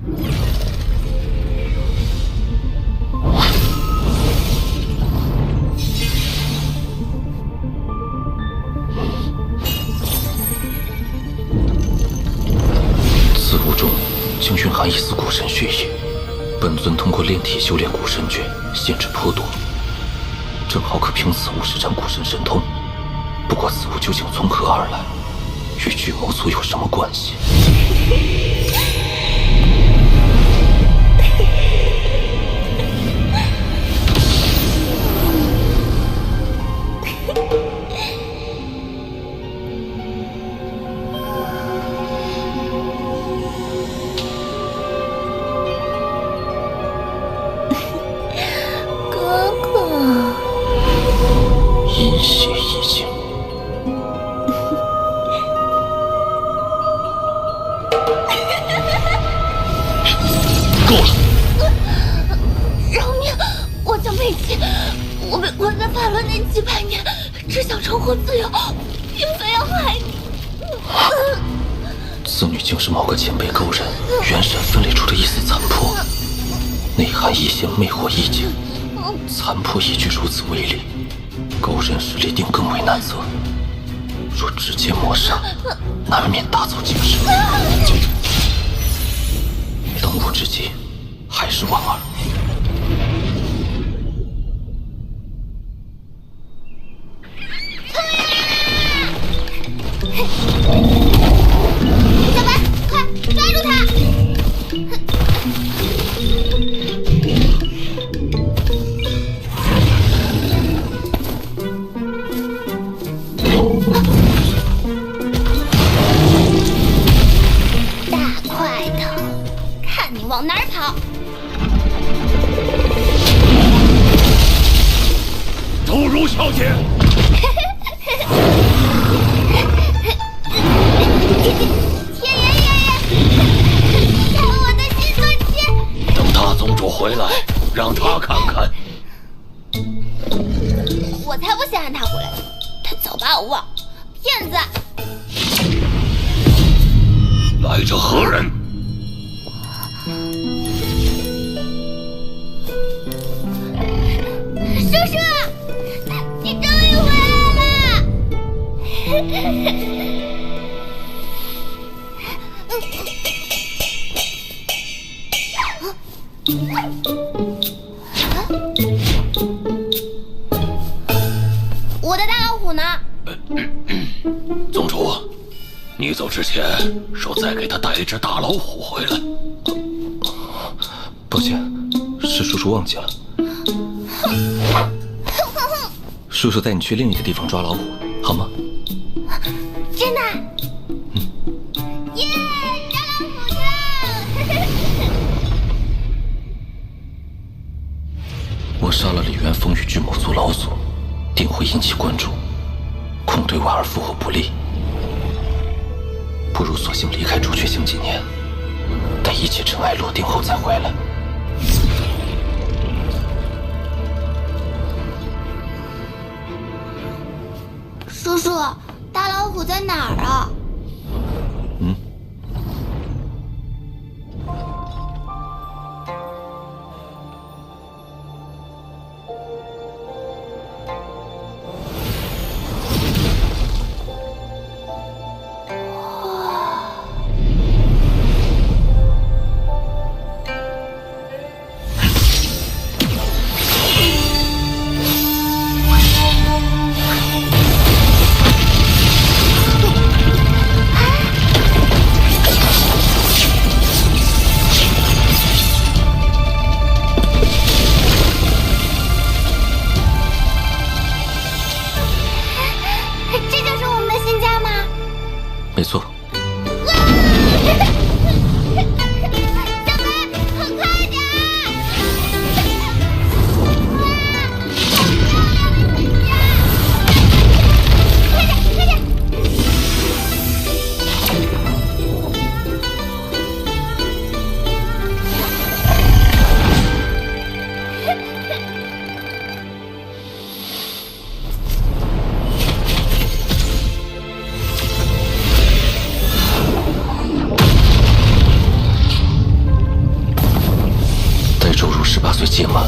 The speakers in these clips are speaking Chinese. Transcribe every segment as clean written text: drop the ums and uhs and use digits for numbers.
此物中竟蕴含一丝古神血液，本尊通过炼体修炼古神诀，限制颇多，正好可凭此物施展古神神通。不过此物究竟从何而来，与巨魔族有什么关系？阴血已尽，够了！饶命！我叫佩奇，我被关在法轮内几百年，只想重获自由，并非要害你。此女竟是某个前辈勾人元神分裂出的一丝残魄，内含一线魅惑意境，残魄亦具如此威力。勾人实力定更为难测，若直接抹杀，难免大遭惊世。当务之急还是婉儿。小白，快抓住他！往哪儿跑？周如小姐，天元爷爷，看我的新坐骑！等大宗主回来，让他看看。我才不想让他回来，他早把我忘，骗子！来者何人？叔叔，你终于回来了！我的大老虎呢？宗主，你走之前说再给他带一只大老虎回来。抱歉，是叔叔忘记了。叔叔带你去另一个地方抓老虎，好吗？真的？耶！抓老虎去！我杀了李元峰与巨魔族老祖，定会引起关注，恐对婉儿复活不利。不如索性离开朱雀星几年，待一切尘埃落定后再回来。叔叔，大老虎在哪儿啊？届满，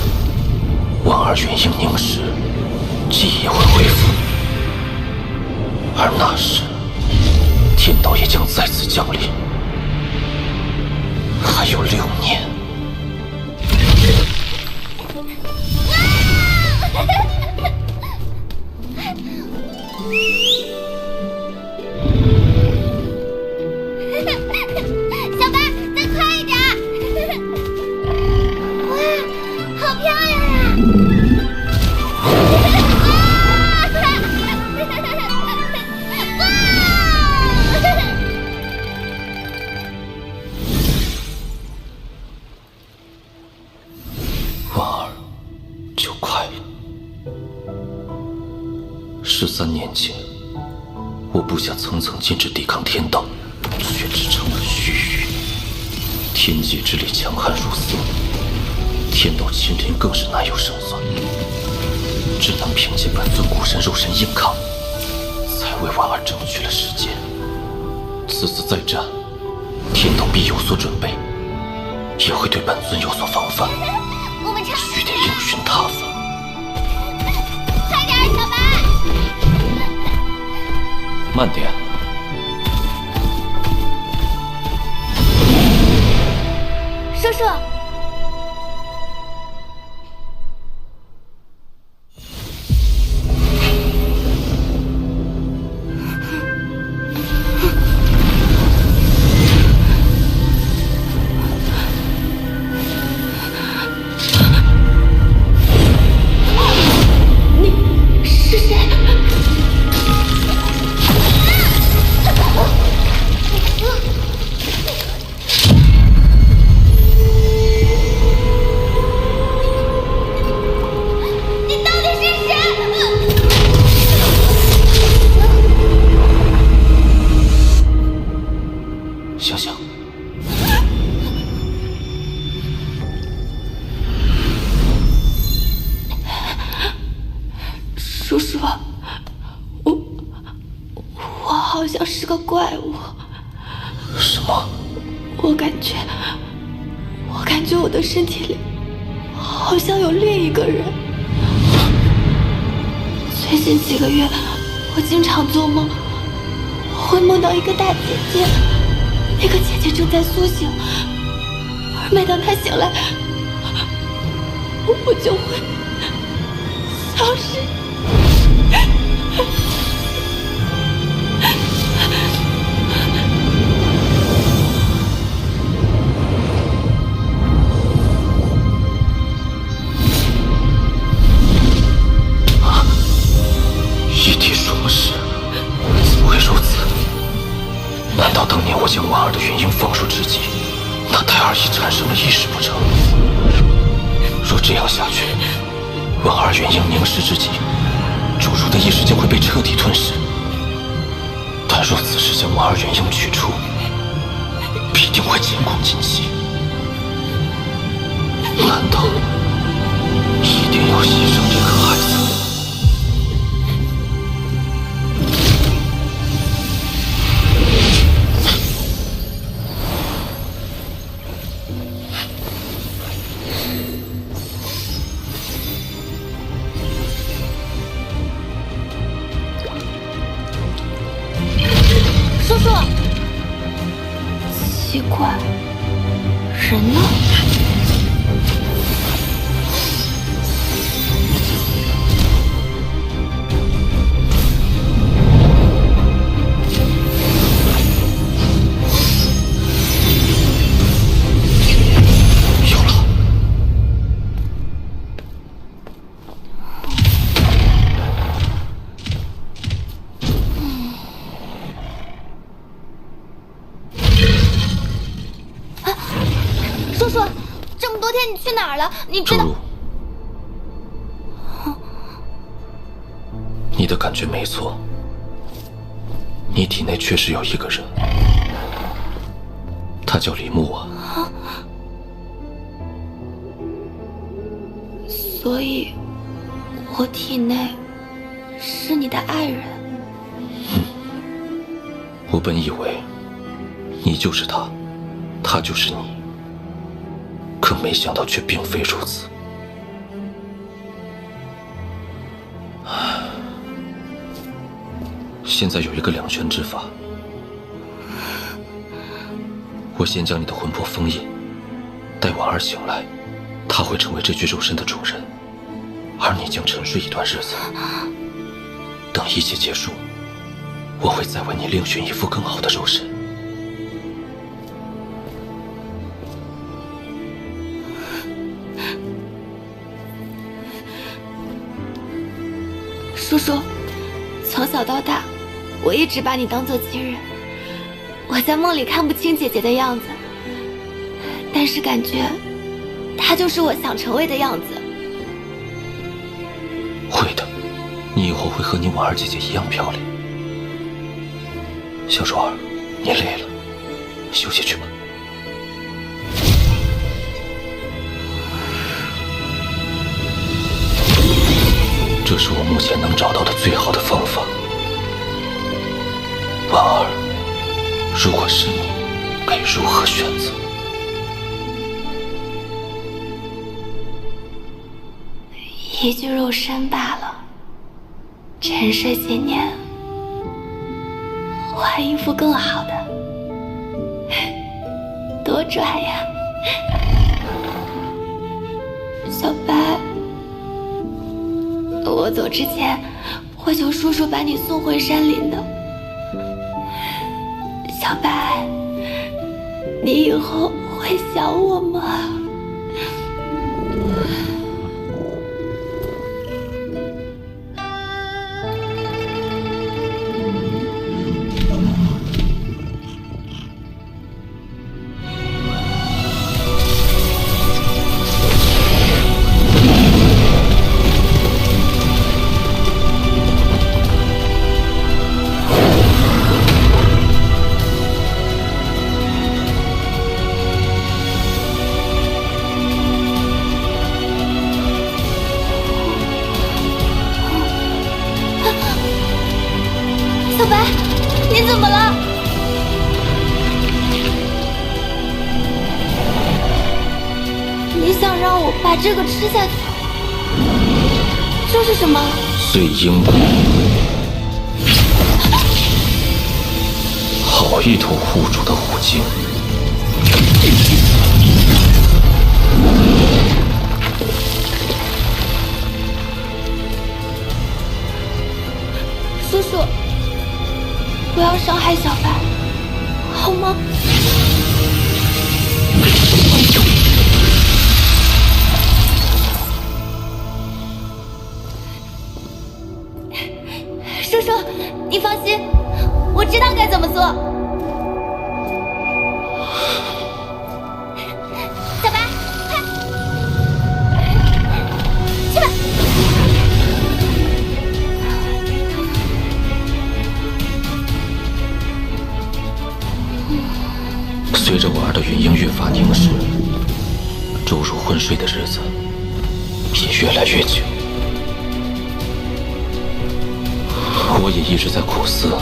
万二元婴凝时，记忆也会恢复，而那时，天道也将再次降临。还有6年。小白，再快一点！哇，好漂亮呀！万儿，就快了。13年前，我部下层层禁止抵抗天道，却只成了须臾。天界之力强悍如斯，天道亲临更是难有胜算。只能凭借本尊古神肉身硬抗，才为婉儿争取了时间。此次再战，天道必有所准备，也会对本尊有所防范。我们须得另寻他法。快点，小白！慢点。叔叔，你是谁？你到底是谁？想想，叔叔，我好像是个怪物。什么？我感觉我的身体里好像有另一个人。最近几个月，我经常做梦，会梦到一个大姐姐，那个姐姐正在苏醒，而每当她醒来，我就会消失。一体双尸，怎么会如此？难道当年我将婉儿的元婴放入之际，那胎儿已产生了意识不成？若这样下去，婉儿元婴凝视之际，主如的意识将会被彻底吞噬。但若此时将婉儿元婴取出，必定会前功尽弃。难道一定要牺牲这个孩子？叔叔，奇怪，人呢？有了。叔叔，这么多天你去哪儿了？你知道？周如，你的感觉没错，你体内确实有一个人，他叫李牧啊。所以，我体内是你的爱人。我本以为你就是他，他就是你，可没想到却并非如此。现在有一个两全之法，我先将你的魂魄封印，待婉儿醒来，她会成为这具肉身的主人，而你将沉睡一段日子。等一切结束，我会再为你另寻一副更好的肉身。叔叔，从小到大，我一直把你当做亲人。我在梦里看不清姐姐的样子，但是感觉她就是我想成为的样子。会的，你以后会和你婉儿姐姐一样漂亮。小卓儿，你累了，休息去吧。这是我目前能找到的最好的方法。婉儿，如果是你，该如何选择？一具肉身罢了，沉睡几年，换一副更好的，多拽呀！小白，我走之前会求叔叔把你送回山林的。小白，你以后会想我吗？小白，你怎么了？你想让我把这个吃下去？这是什么？碎鹰骨，好一头护主的虎鲸。叔叔，不要伤害小白，好吗？叔叔，你放心，我知道该怎么做。小白，快，去吧。随着婉儿的元婴越发凝实，周如昏睡的日子也越来越久。我也一直在苦思，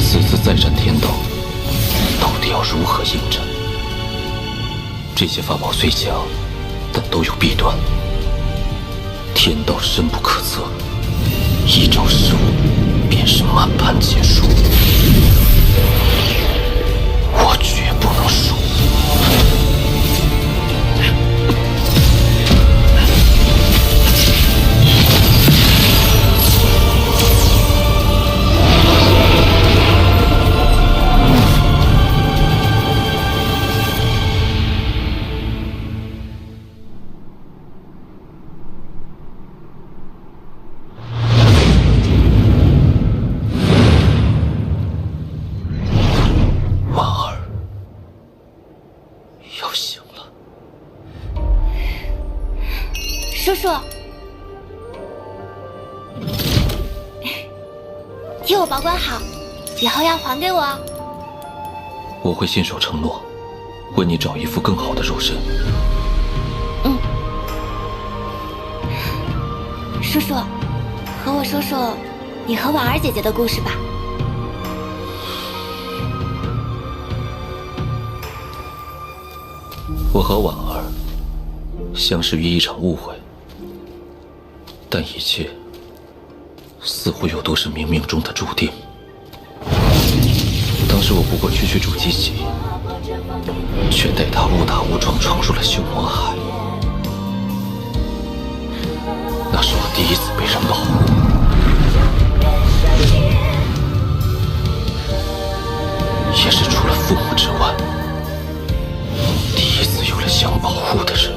此次再战天道，到底要如何应战？这些法宝虽强，但都有弊端。天道深不可测，一招失误，便是满盘皆输。我绝不能输。婉儿要醒了。叔叔，替我保管好，以后要还给我哦。我会信守承诺，为你找一副更好的肉身。叔叔，和我说说你和婉儿姐姐的故事吧。我和婉儿相识于一场误会，但一切似乎又都是冥冥中的注定。当时我不过区主机己，却待他误打误撞闯入了修魔海。那是我第一次被人保护，也是除了父母之外，第一次有了想保护的人。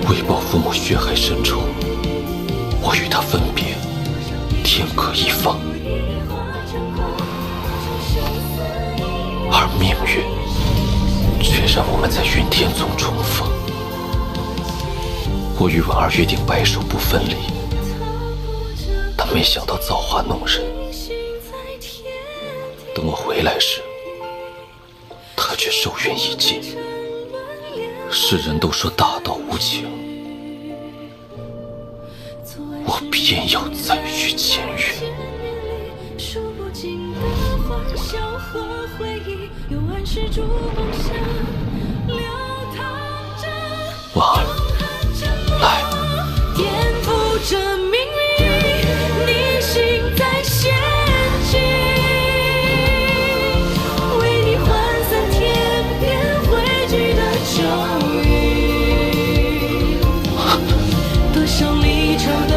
为报父母血海深仇，我与他分别，天各一方。而命运却让我们在云天丛重逢。我与婉儿约定白首不分离，但没想到造化弄人。等我回来时，他却寿元已尽。世人都说大道无情，我偏要再续前缘。婉儿，来。颠覆着命运，你心在陷阱，为你换散天边汇聚的咒语。多少离愁都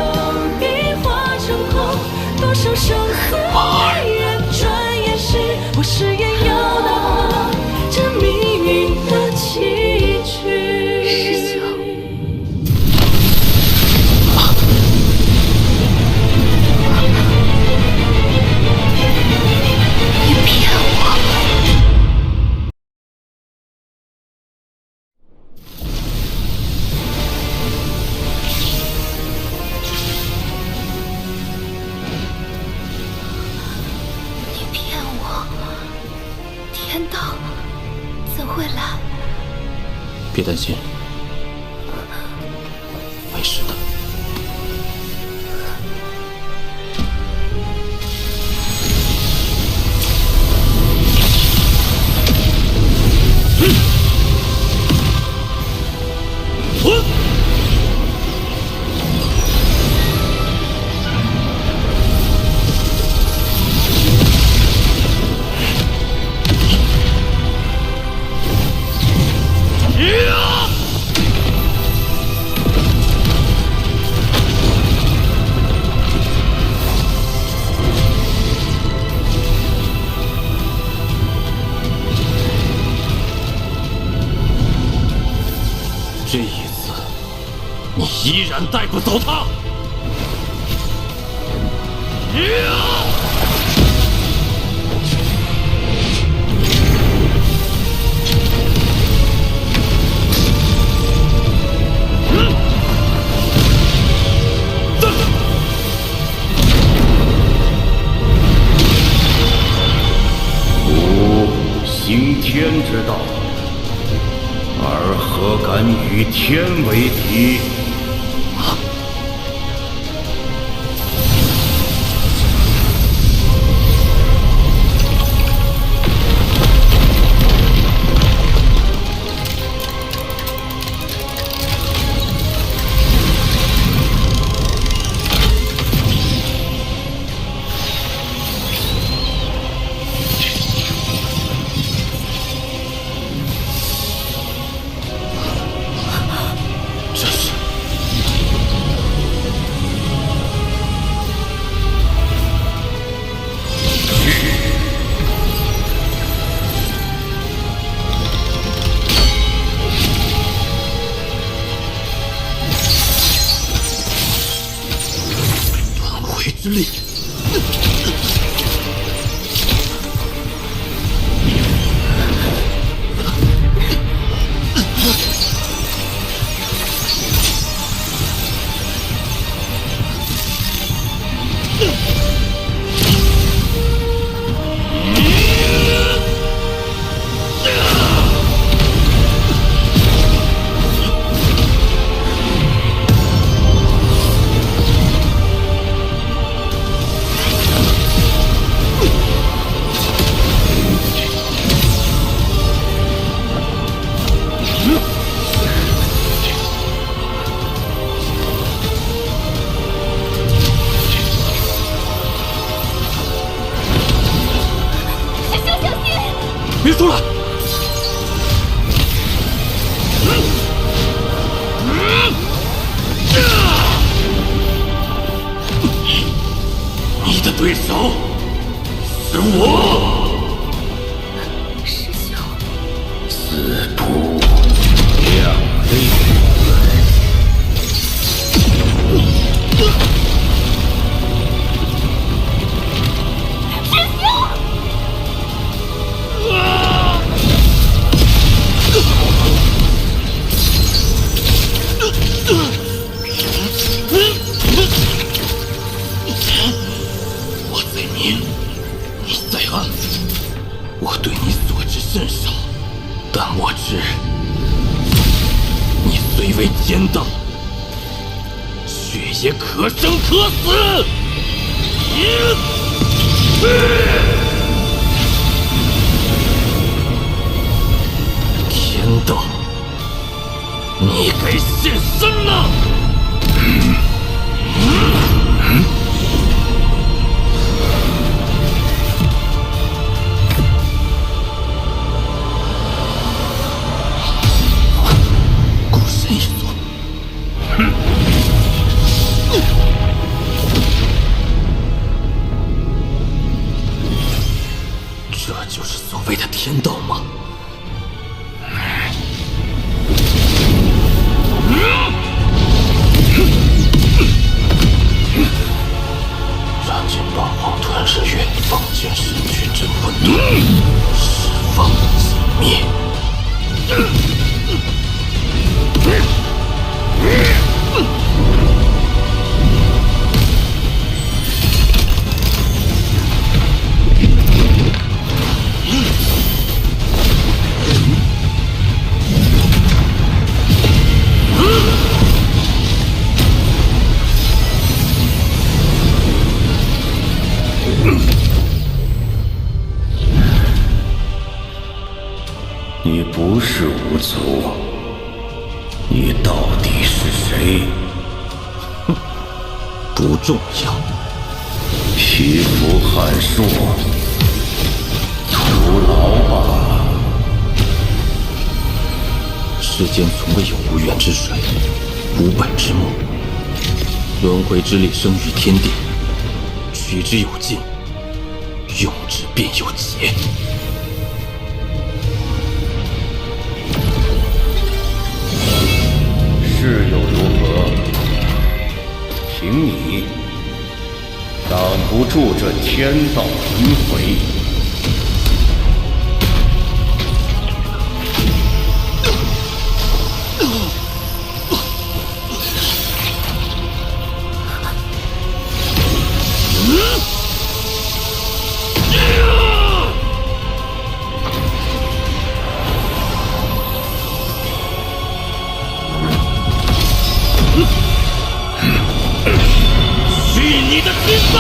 已化成空，多少生死离人转眼时，我誓言要打破这命运的棋局。天道怎会来？别担心，没事的。这一次，你依然带不走他。吾行天之道，而何敢与天为敌？这是别出来！你的对手是我。师兄，四不两立。我在明，你在暗，我对你所知甚少，但我知你虽为天道，却也可生可死。天道，你该现身了！孤身一族，这就是所谓的天道吗？燃尽八荒吞日月，放剑神躯镇混沌，释放尽灭。你不是无足，你到底是谁？不重要。匹夫撼树，徒劳罢了。世间从未有无源之水，无本之木。轮回之力生于天地，取之有尽，用之便有节。事又如何？凭你挡不住这天道轮回。去你的天道！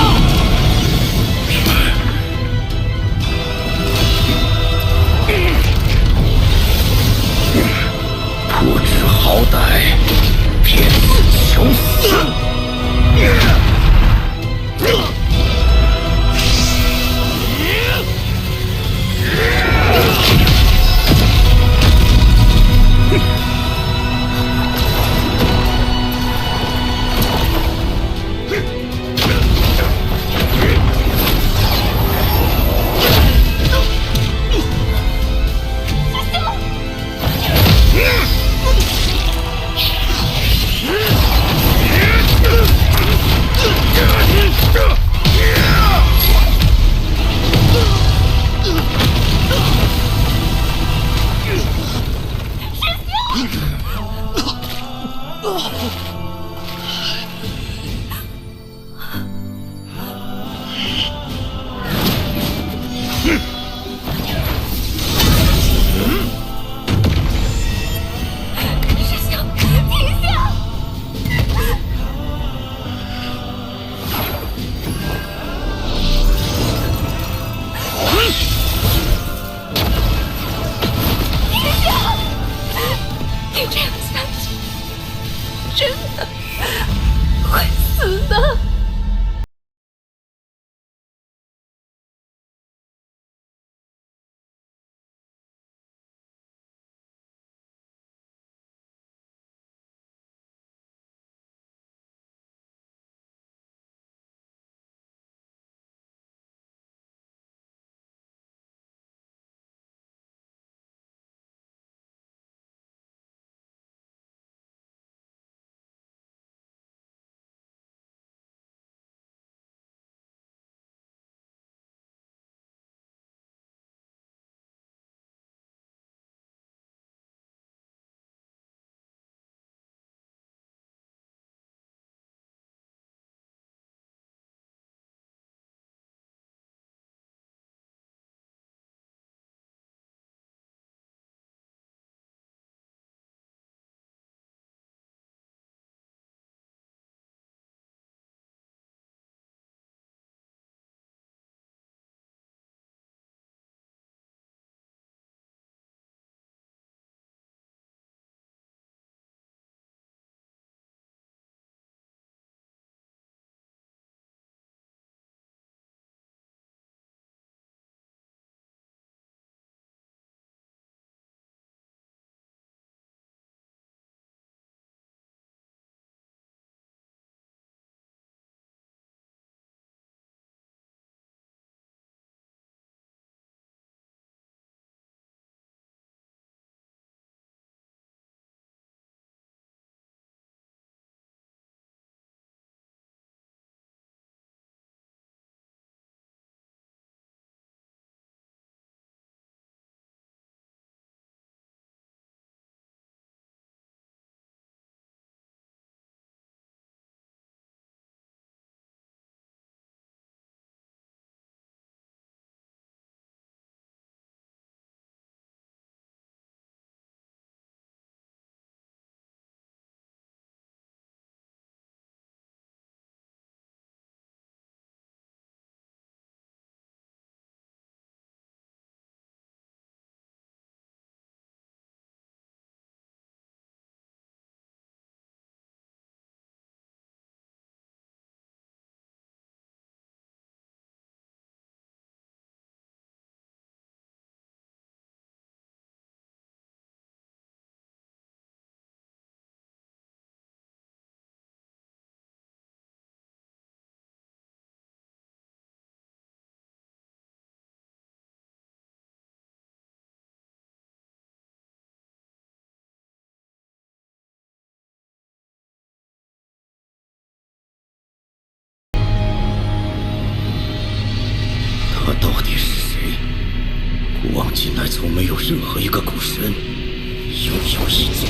中没有任何一个古神拥有意境。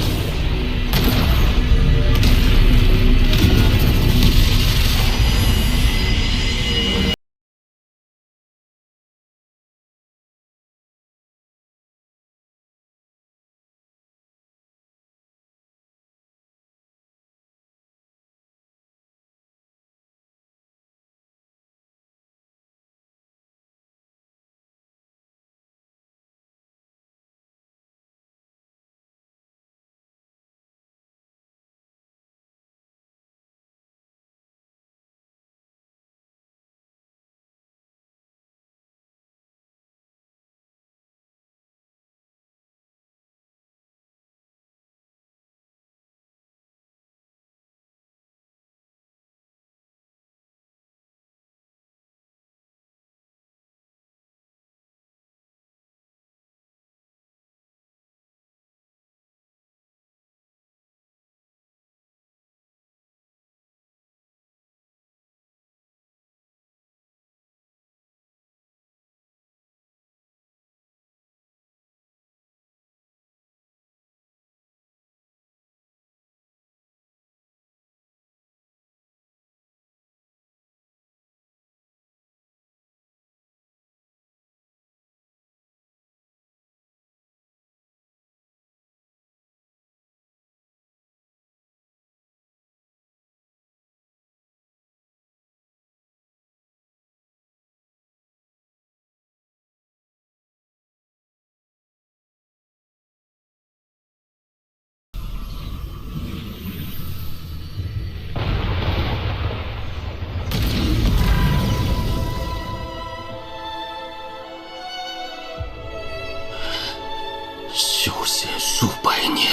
修仙数百年，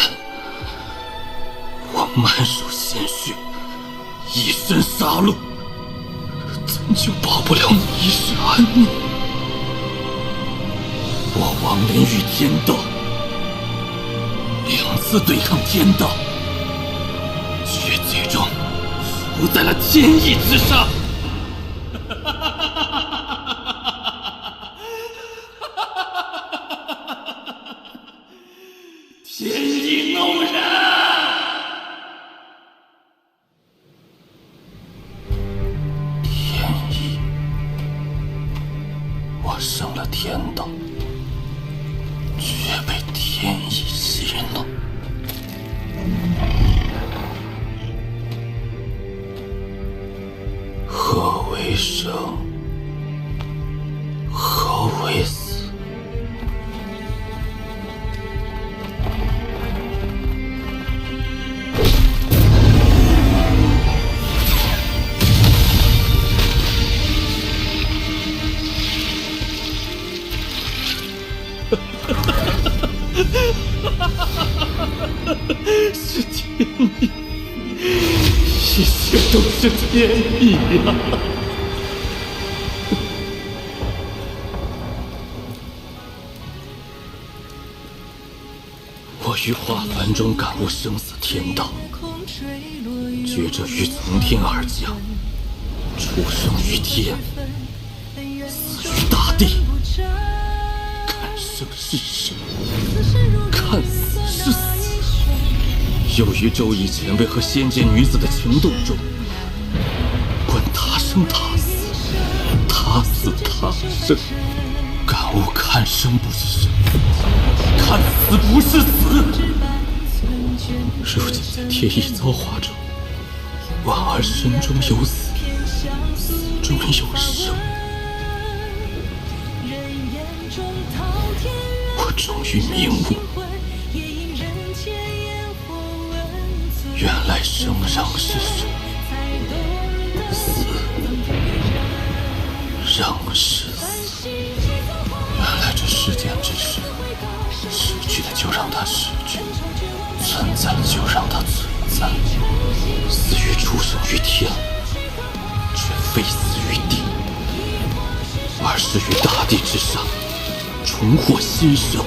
我满手鲜血，一身杀戮，怎就保不了你一世安宁？我亡灵与天道2次对抗天道，却最终输在了天意之上。天意弄人！天意，我升了天道，却被天意戏弄。何为生？何为死？是天意，一切都是天意呀！我于化凡中感悟生死天道，觉着于从天而降，出生于天，死于大地。看生是生，看死是死。又于周乙前辈和仙界女子的情动中，观他生他死，他死他生，感悟看生不是生，看死不是死。如今在天意造化中，婉儿身中有死，死中有生。我终于明悟，原来生仍是生，死仍是死。原来这世间之事，失去的就让它失去，存在就让它存在。死于出生于天，却非死于地，而是于大地之上，重获新生。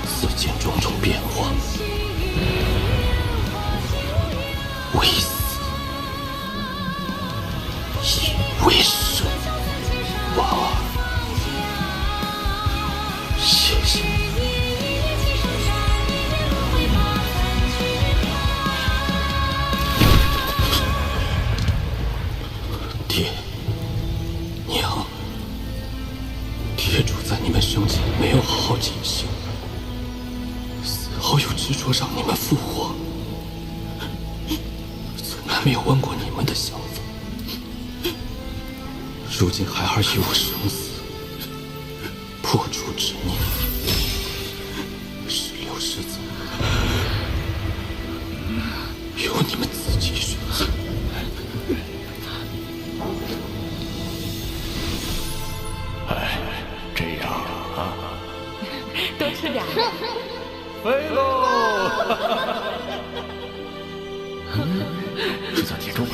此间种种变化，为死亦为生。婉儿，业主在你们生前没有好好进行，死后又执着让你们复活，从来没有问过你们的想法。如今孩儿与我生死，破除执念，是留是走，由你们自己选择。这样啊，多吃点。飞喽！制造集中。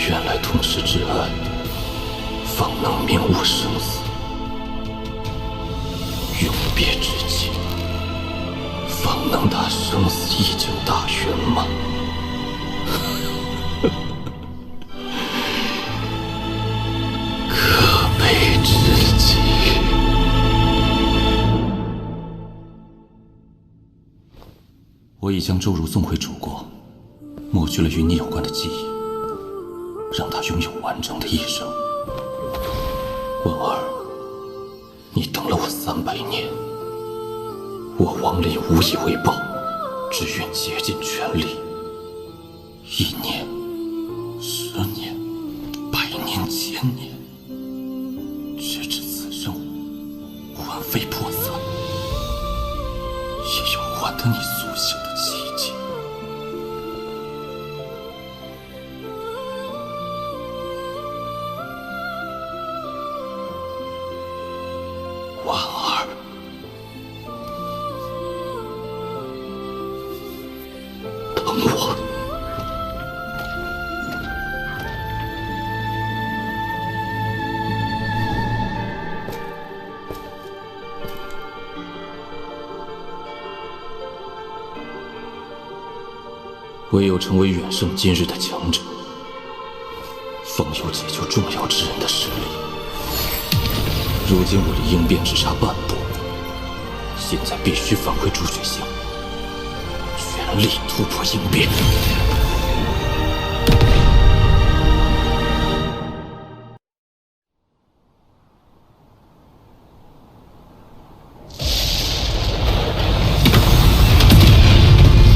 原来同世之爱，方能明悟生死；永别之情，方能达生死一境大圆满。可悲之极。我已将周如送回祖国，抹去了与你有关的记忆，让他拥有完整的一生。文儿，你等了我300年，我王林无以为报，只愿竭尽全力。1年、10年、100年、1000年，直至此生魂飞魄散，也要换得你苏醒的奇迹。婉儿，等我。唯有成为远胜今日的强者，方有解救重要之人的实力。如今我离应变只差半步，现在必须返回朱雪乡，全力突破应变。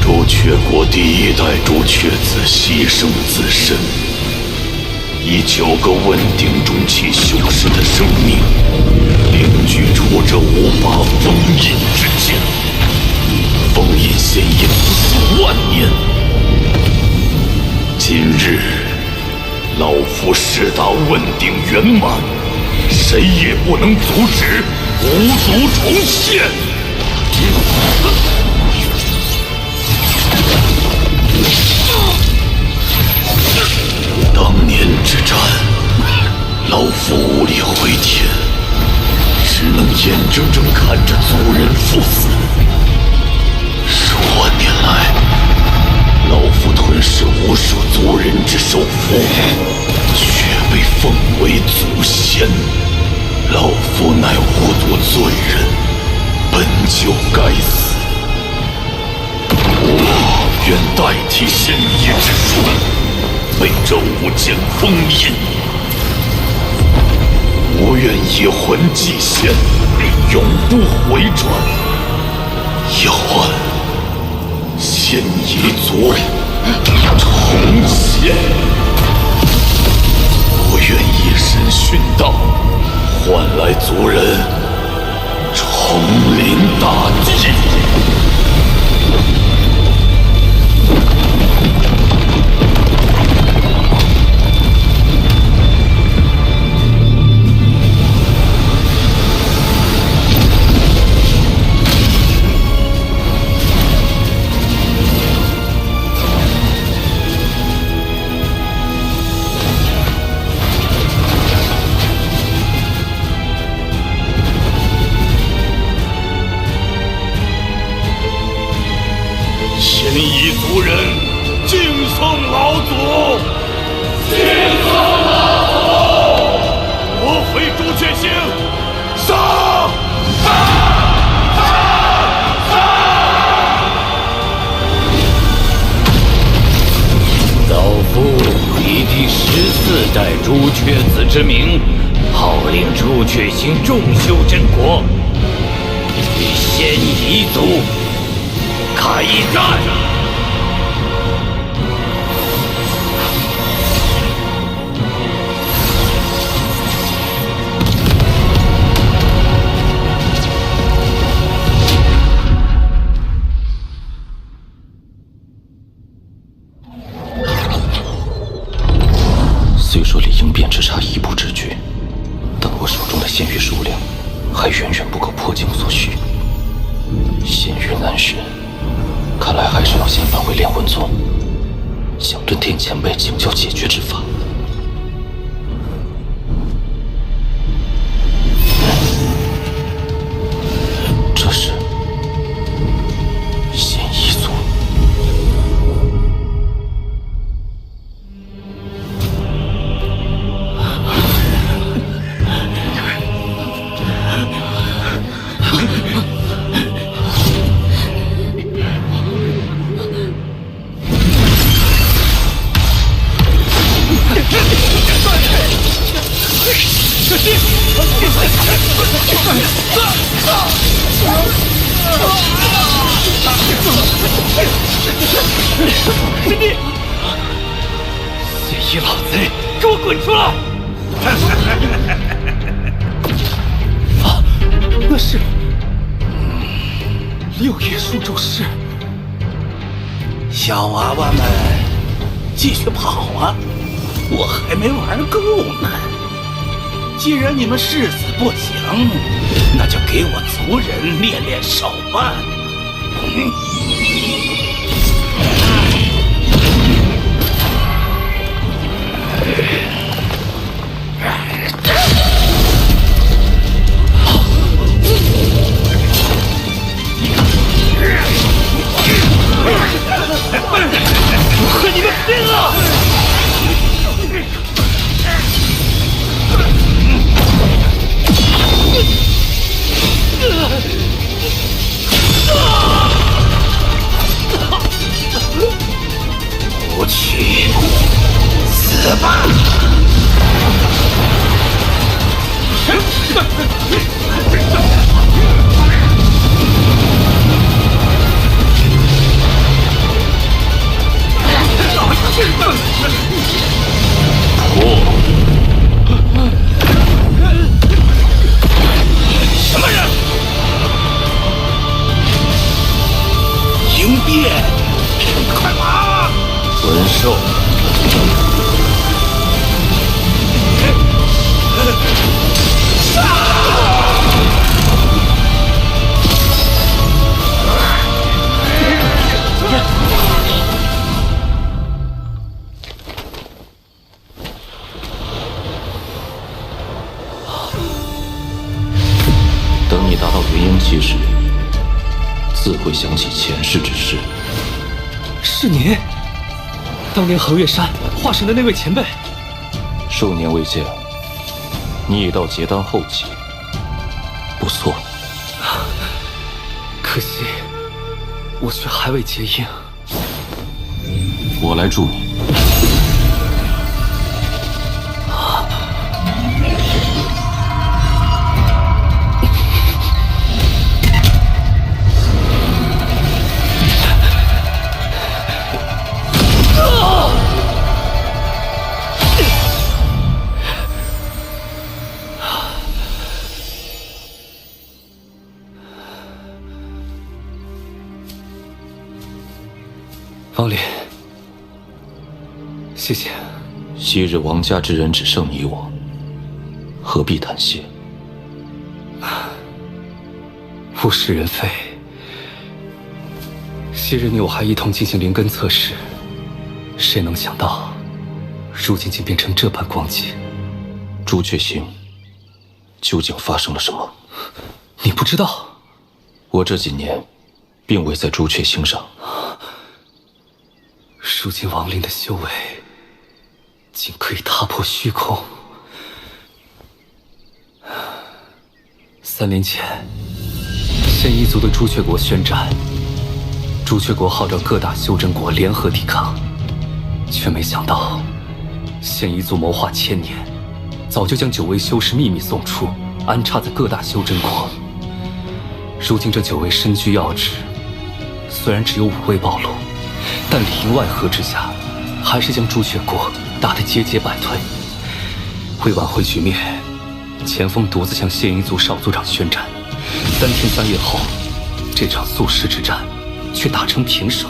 朱雀国第1代朱雀子牺牲自身，以9个问鼎中期修士的生命，凝聚出这58封印之剑。封印显影数万年，今日老夫誓达问鼎圆满，谁也不能阻止五族重现。当年之战，老夫无力回天，只能眼睁睁看着族人赴死。数万年来，老夫吞噬无数族人之首府，却被奉为祖先。老夫乃无族罪人，本就该死。我愿代替仙野之术，被这无间封印。我愿以魂祭仙，永不回转。要按仙野族重现！我愿以身殉道，换来族人重临大计。现役族人，敬送老祖！敬送老祖！魔回朱雀星，杀！老夫以第14代朱雀子之名，号令朱雀星众修真国，与现夷族开战！虽说离应变只差一步之距，但我手中的仙域数量还远远不够破境所需。仙域难寻，看来还是要先返回炼魂宗，向遁天前辈请教解决之法。这是仙夷族。师弟，邪医老贼，给我滚出来！啊，那是六叶树咒师。小娃娃们，继续跑啊！我还没玩够呢。既然你们誓死不降，那就给我族人练练手吧。我和你们拼了！不去，死吧！破！什么人？应变！快跑！魂兽！等你达到元婴期时，自会想起前世之事。是您，当年横越山化神的那位前辈。数年未见，你已到结丹后期，不错。可惜，我却还未结婴。我来助你。谢谢。昔日王家之人只剩你我，何必谈谢？物是人非。昔日你我还一同进行灵根测试，谁能想到，如今竟变成这般光景？朱雀星究竟发生了什么？你不知道？我这几年并未在朱雀星上。如今亡灵的修为，竟可以踏破虚空。3年前，仙一族的朱雀国宣战，朱雀国号召各大修真国联合抵抗，却没想到，仙一族谋划1000年，早就将9位修士秘密送出，安插在各大修真国。如今这9位身居要职，虽然只有5位暴露，但里应外合之下，还是将朱雀国打得节节败退。为挽回局面，钱锋独自向仙一族少族长宣战。3天3夜后，这场宿世之战却打成平手。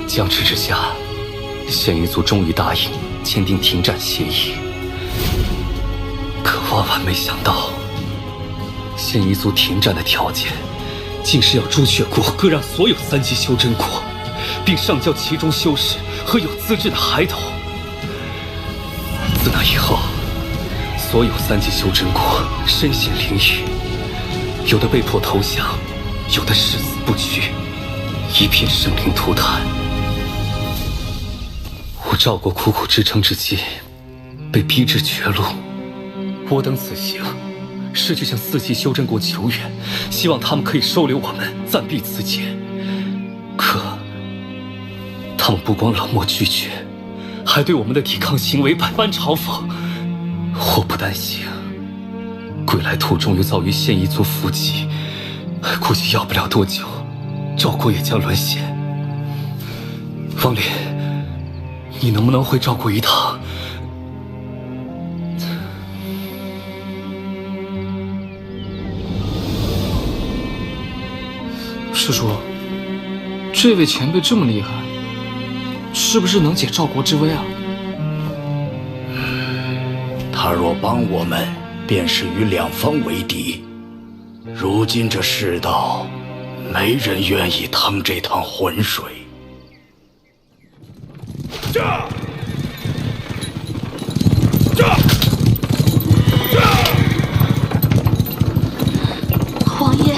僵持之下，仙一族终于答应签订停战协议。可万万没想到，仙一族停战的条件，竟是要朱雀国割让所有3级修真国，并上交其中修士和有资质的孩童。自那以后，所有3级修真国身陷囹圄，有的被迫投降，有的誓死不屈，一片生灵涂炭。我赵国苦苦支撑至今，被逼至绝路。我等此行，是去向4级修真国求援，希望他们可以收留我们，暂避此劫。可他们不光冷漠拒绝，还对我们的抵抗行为百般嘲讽。我不担心，归来途中又遭遇仙一族伏击，估计要不了多久，赵国也将沦陷。方林，你能不能回赵国一趟？师叔，这位前辈这么厉害，是不是能解赵国之危啊？他若帮我们，便是与两方为敌。如今这世道，没人愿意趟这趟浑水。王爷，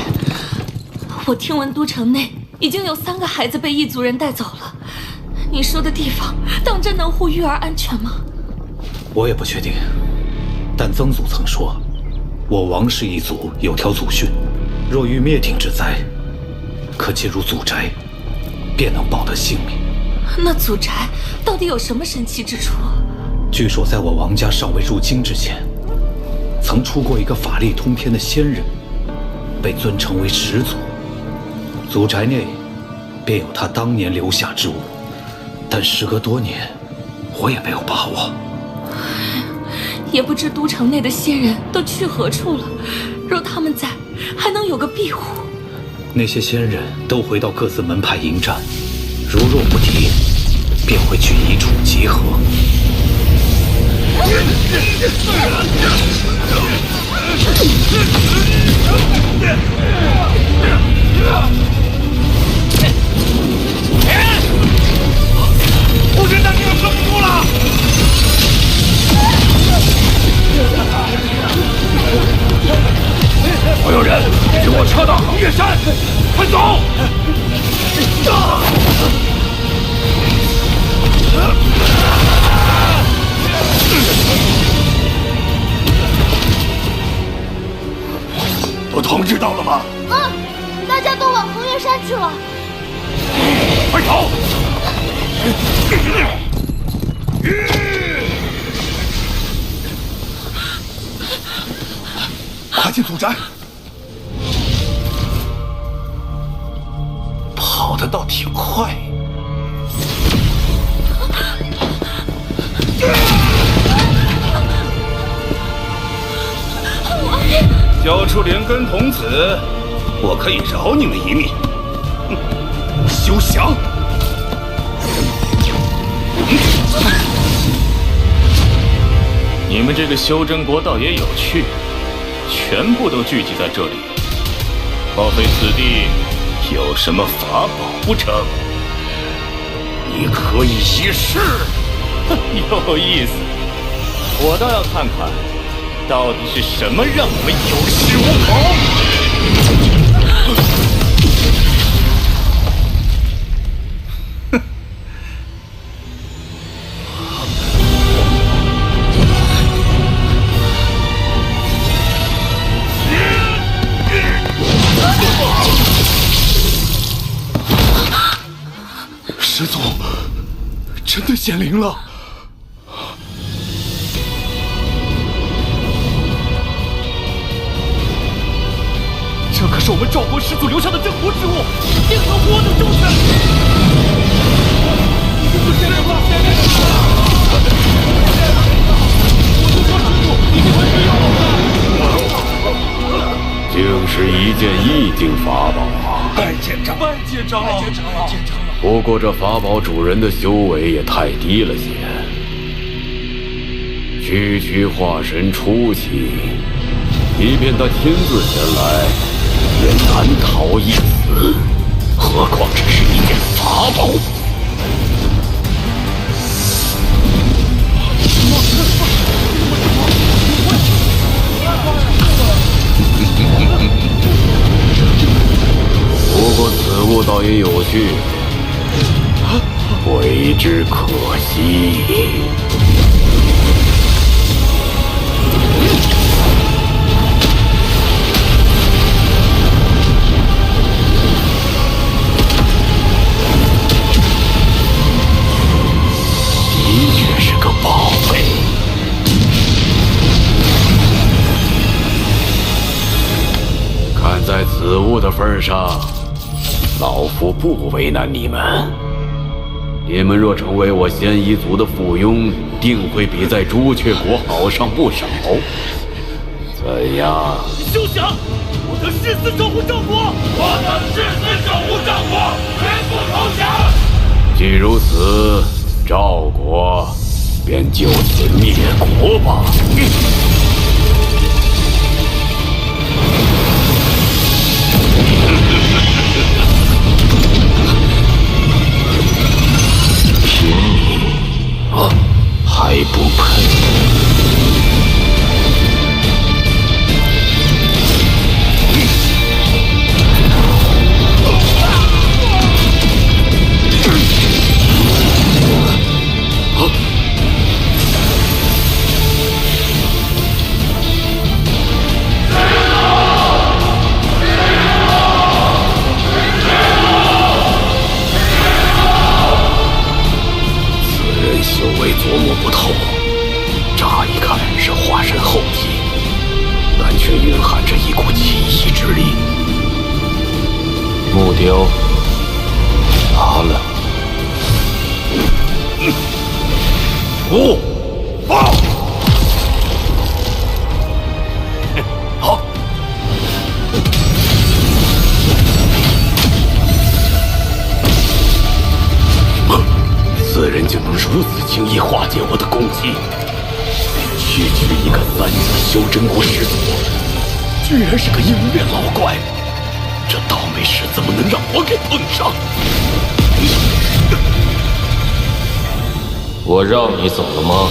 我听闻都城内已经有3个孩子被异族人带走了，你说的地方当真能护玉儿安全吗？我也不确定，但曾祖曾说，我王氏一族有条祖训，若遇灭顶之灾，可进入祖宅，便能保得性命。那祖宅到底有什么神奇之处？据说在我王家尚未入京之前，曾出过一个法力通天的仙人，被尊称为始祖。祖宅内便有他当年留下之物，但时隔多年，我也没有把握。也不知都城内的仙人都去何处了，若他们在，还能有个庇护。那些仙人都回到各自门派迎战，如若不敌，便会去一处集合。护军大兵撑不住了！所有人，与我撤到横岳山，快走！都通知到了吗？大家都往横岳山去了。快走！快进祖宅！跑得倒挺快。交出灵根童子，我可以饶你们一命。休想！们这个修真国倒也有趣，全部都聚集在这里，莫非此地有什么法宝不成？你可以一试。有意思，我倒要看看，到底是什么让我们有恃无恐。师祖，真的显灵了！这可是我们赵国始祖留下的镇国之物，一定能活得周全。竟是一件意境法宝啊！拜见长老，拜见长老，拜见长老，拜见长老。不过这法宝主人的修为也太低了些，区化神初期，即便他亲自前来，也难逃一死，何况只是一件法宝。不过此物倒也有趣，为之可惜。的确是个宝贝。看在此物的份上，老夫不为难你们。你们若成为我仙一族的附庸，定会比在朱雀国好上不少。怎样？休想！我等誓死守护赵国！我等誓死守护赵国，绝不投降！既如此，赵国便就此灭国吧。凭你还不配？修为琢磨不透，乍一看是化神后期，但却蕴含着一股奇异之力。木雕拿了。不，报！好。此人竟能如此轻易化解我的攻击，区区一个3级修真国始祖，居然是个鹰面老怪，这倒霉事怎么能让我给碰上？我让你走了吗？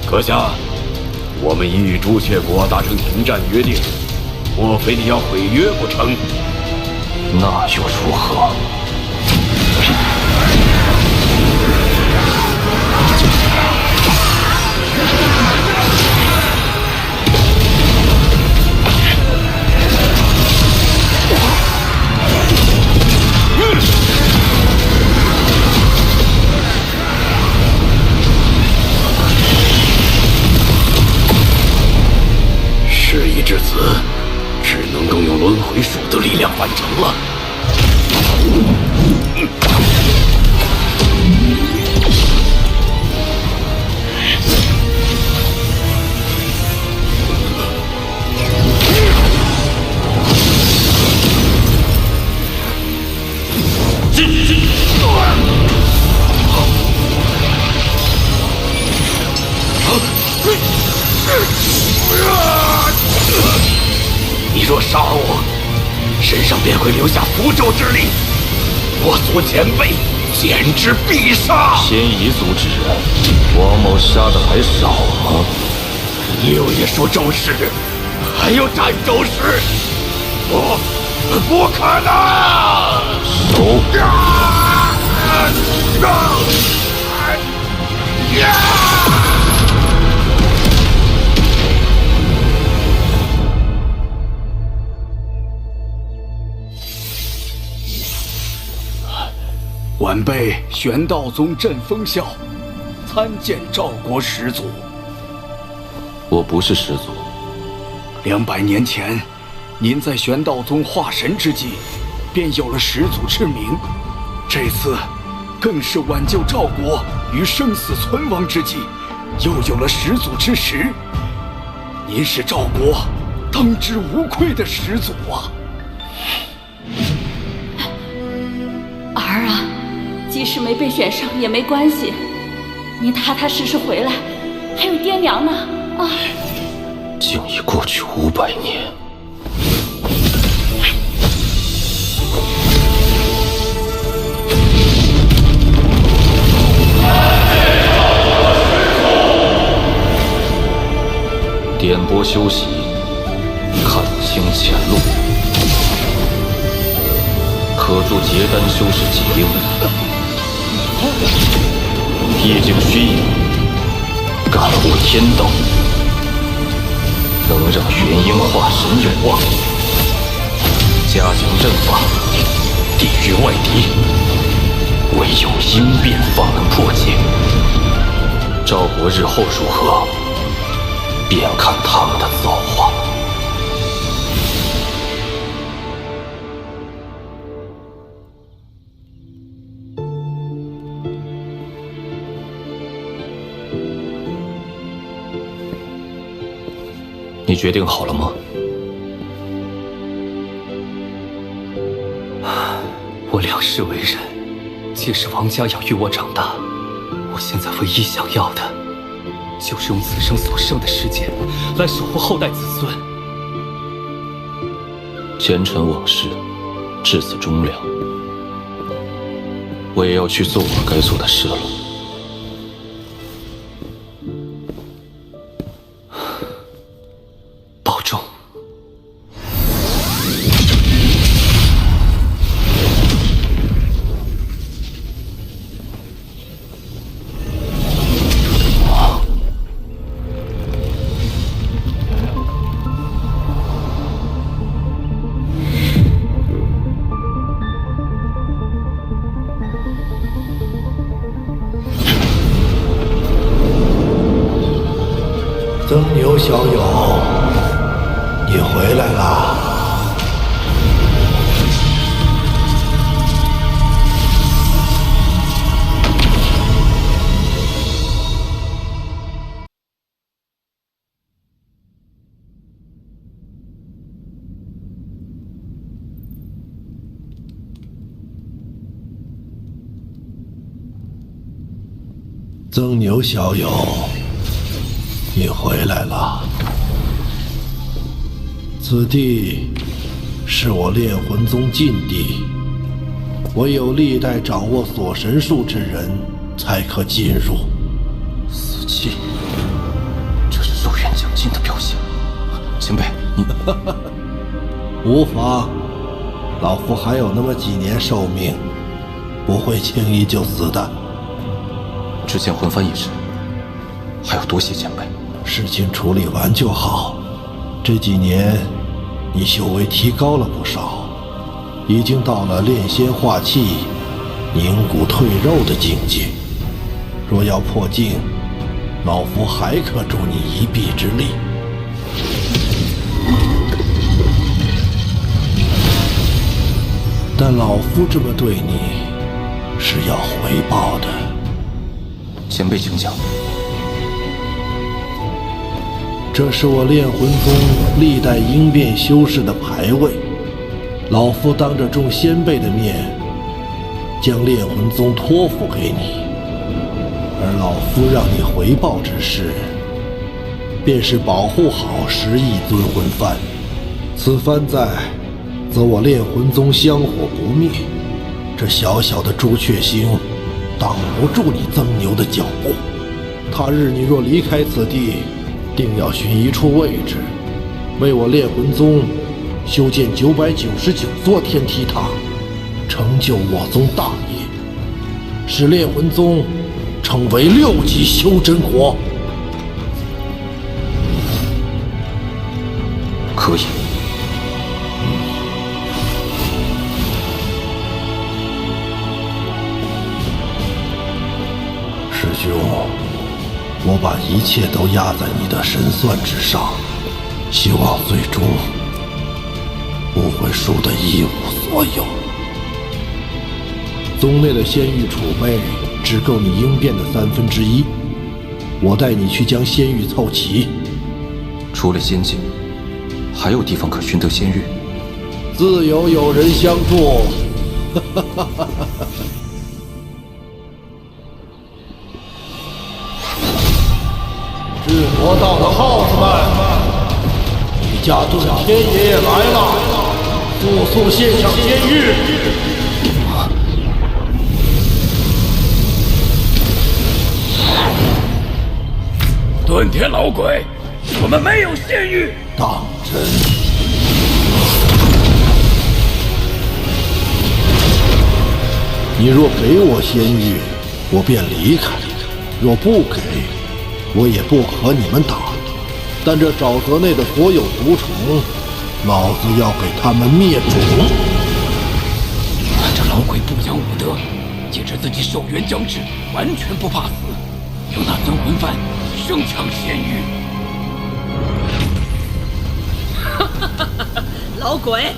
阁下，我们已与朱雀国达成停战约定，莫非你要毁约不成？那又如何？事已至此，只能动用轮回术的力量完成了。你若杀我，身上便会留下符咒之力，我族前辈简直必杀。仙夷族之人，王某杀的还少吗？六爷说咒时，还有斩咒时，不可能！手！晚辈玄道宗镇风啸，参见赵国始祖。我不是始祖。200年前，您在玄道宗化神之际，便有了始祖之名。这次，更是挽救赵国于生死存亡之际，又有了始祖之实。您是赵国当之无愧的始祖啊！儿啊，即使没被选上也没关系，您踏踏实实回来，还有爹娘呢啊！竟已过去500年。点拨修习，看清前路，可助结丹修士几英。毕竟虚影，感悟天道，能让元婴化神有望。加强阵法，抵御外敌，唯有应变方能破解。赵国日后如何，便看他们的造化。你决定好了吗？我2世为人，皆是王家养育我长大。我现在唯一想要的，就是用此生所剩的时间，来守护后代子孙。前尘往事，至此终了。我也要去做我该做的事了。保重。曾牛小友，你回来啦！曾牛小友，你回来了。此地是我炼魂宗禁地，唯有历代掌握锁神术之人才可进入。死气，这是肉源将尽的表现。前辈，你无妨，老夫还有那么几年寿命，不会轻易就死的。之前魂幡一事，还要多谢前辈。事情处理完就好。这几年，你修为提高了不少，已经到了炼仙化气、凝骨退肉的境界。若要破境，老夫还可助你一臂之力。但老夫这么对你，是要回报的。前辈请讲。这是我炼魂宗历代应变修士的牌位，老夫当着众先辈的面，将炼魂宗托付给你，而老夫让你回报之事，便是保护好10亿尊魂幡。此幡在，则我炼魂宗香火不灭。这小小的朱雀星，挡不住你曾牛的脚步。他日你若离开此地，定要寻一处位置，为我炼魂宗修建999座天梯塔，成就我宗大业，使炼魂宗成为6级修真国。可以。师兄，我把一切都压在你的神算之上，希望最终不会输得一无所有。宗内的仙玉储备只够你应变的1/3，我带你去将仙玉凑齐。除了仙境，还有地方可寻得仙玉？自有人相助。智魔道的耗子们，李家遁天爷爷来了，速献上仙玉！遁天老鬼，我们没有仙玉。当真？你若给我仙玉，我便离开；若不给，我也不和你们打。但这沼泽内的所有毒虫，老子要给他们灭种！这老鬼不讲武德，借着自己寿元将至，完全不怕死，用那尊魂幡生抢仙玉。老鬼，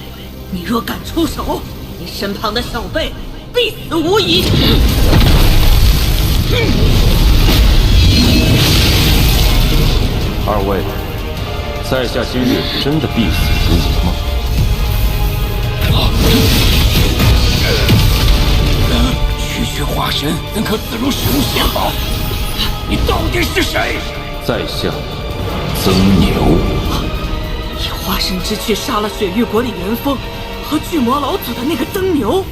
你若敢出手，你身旁的小辈必死无疑！二位，在下今日真的必死无疑吗？区区化神怎可自如使用仙宝？你到底是谁？在下曾牛。以化神之躯杀了水域国里元丰和巨魔老祖的那个曾牛。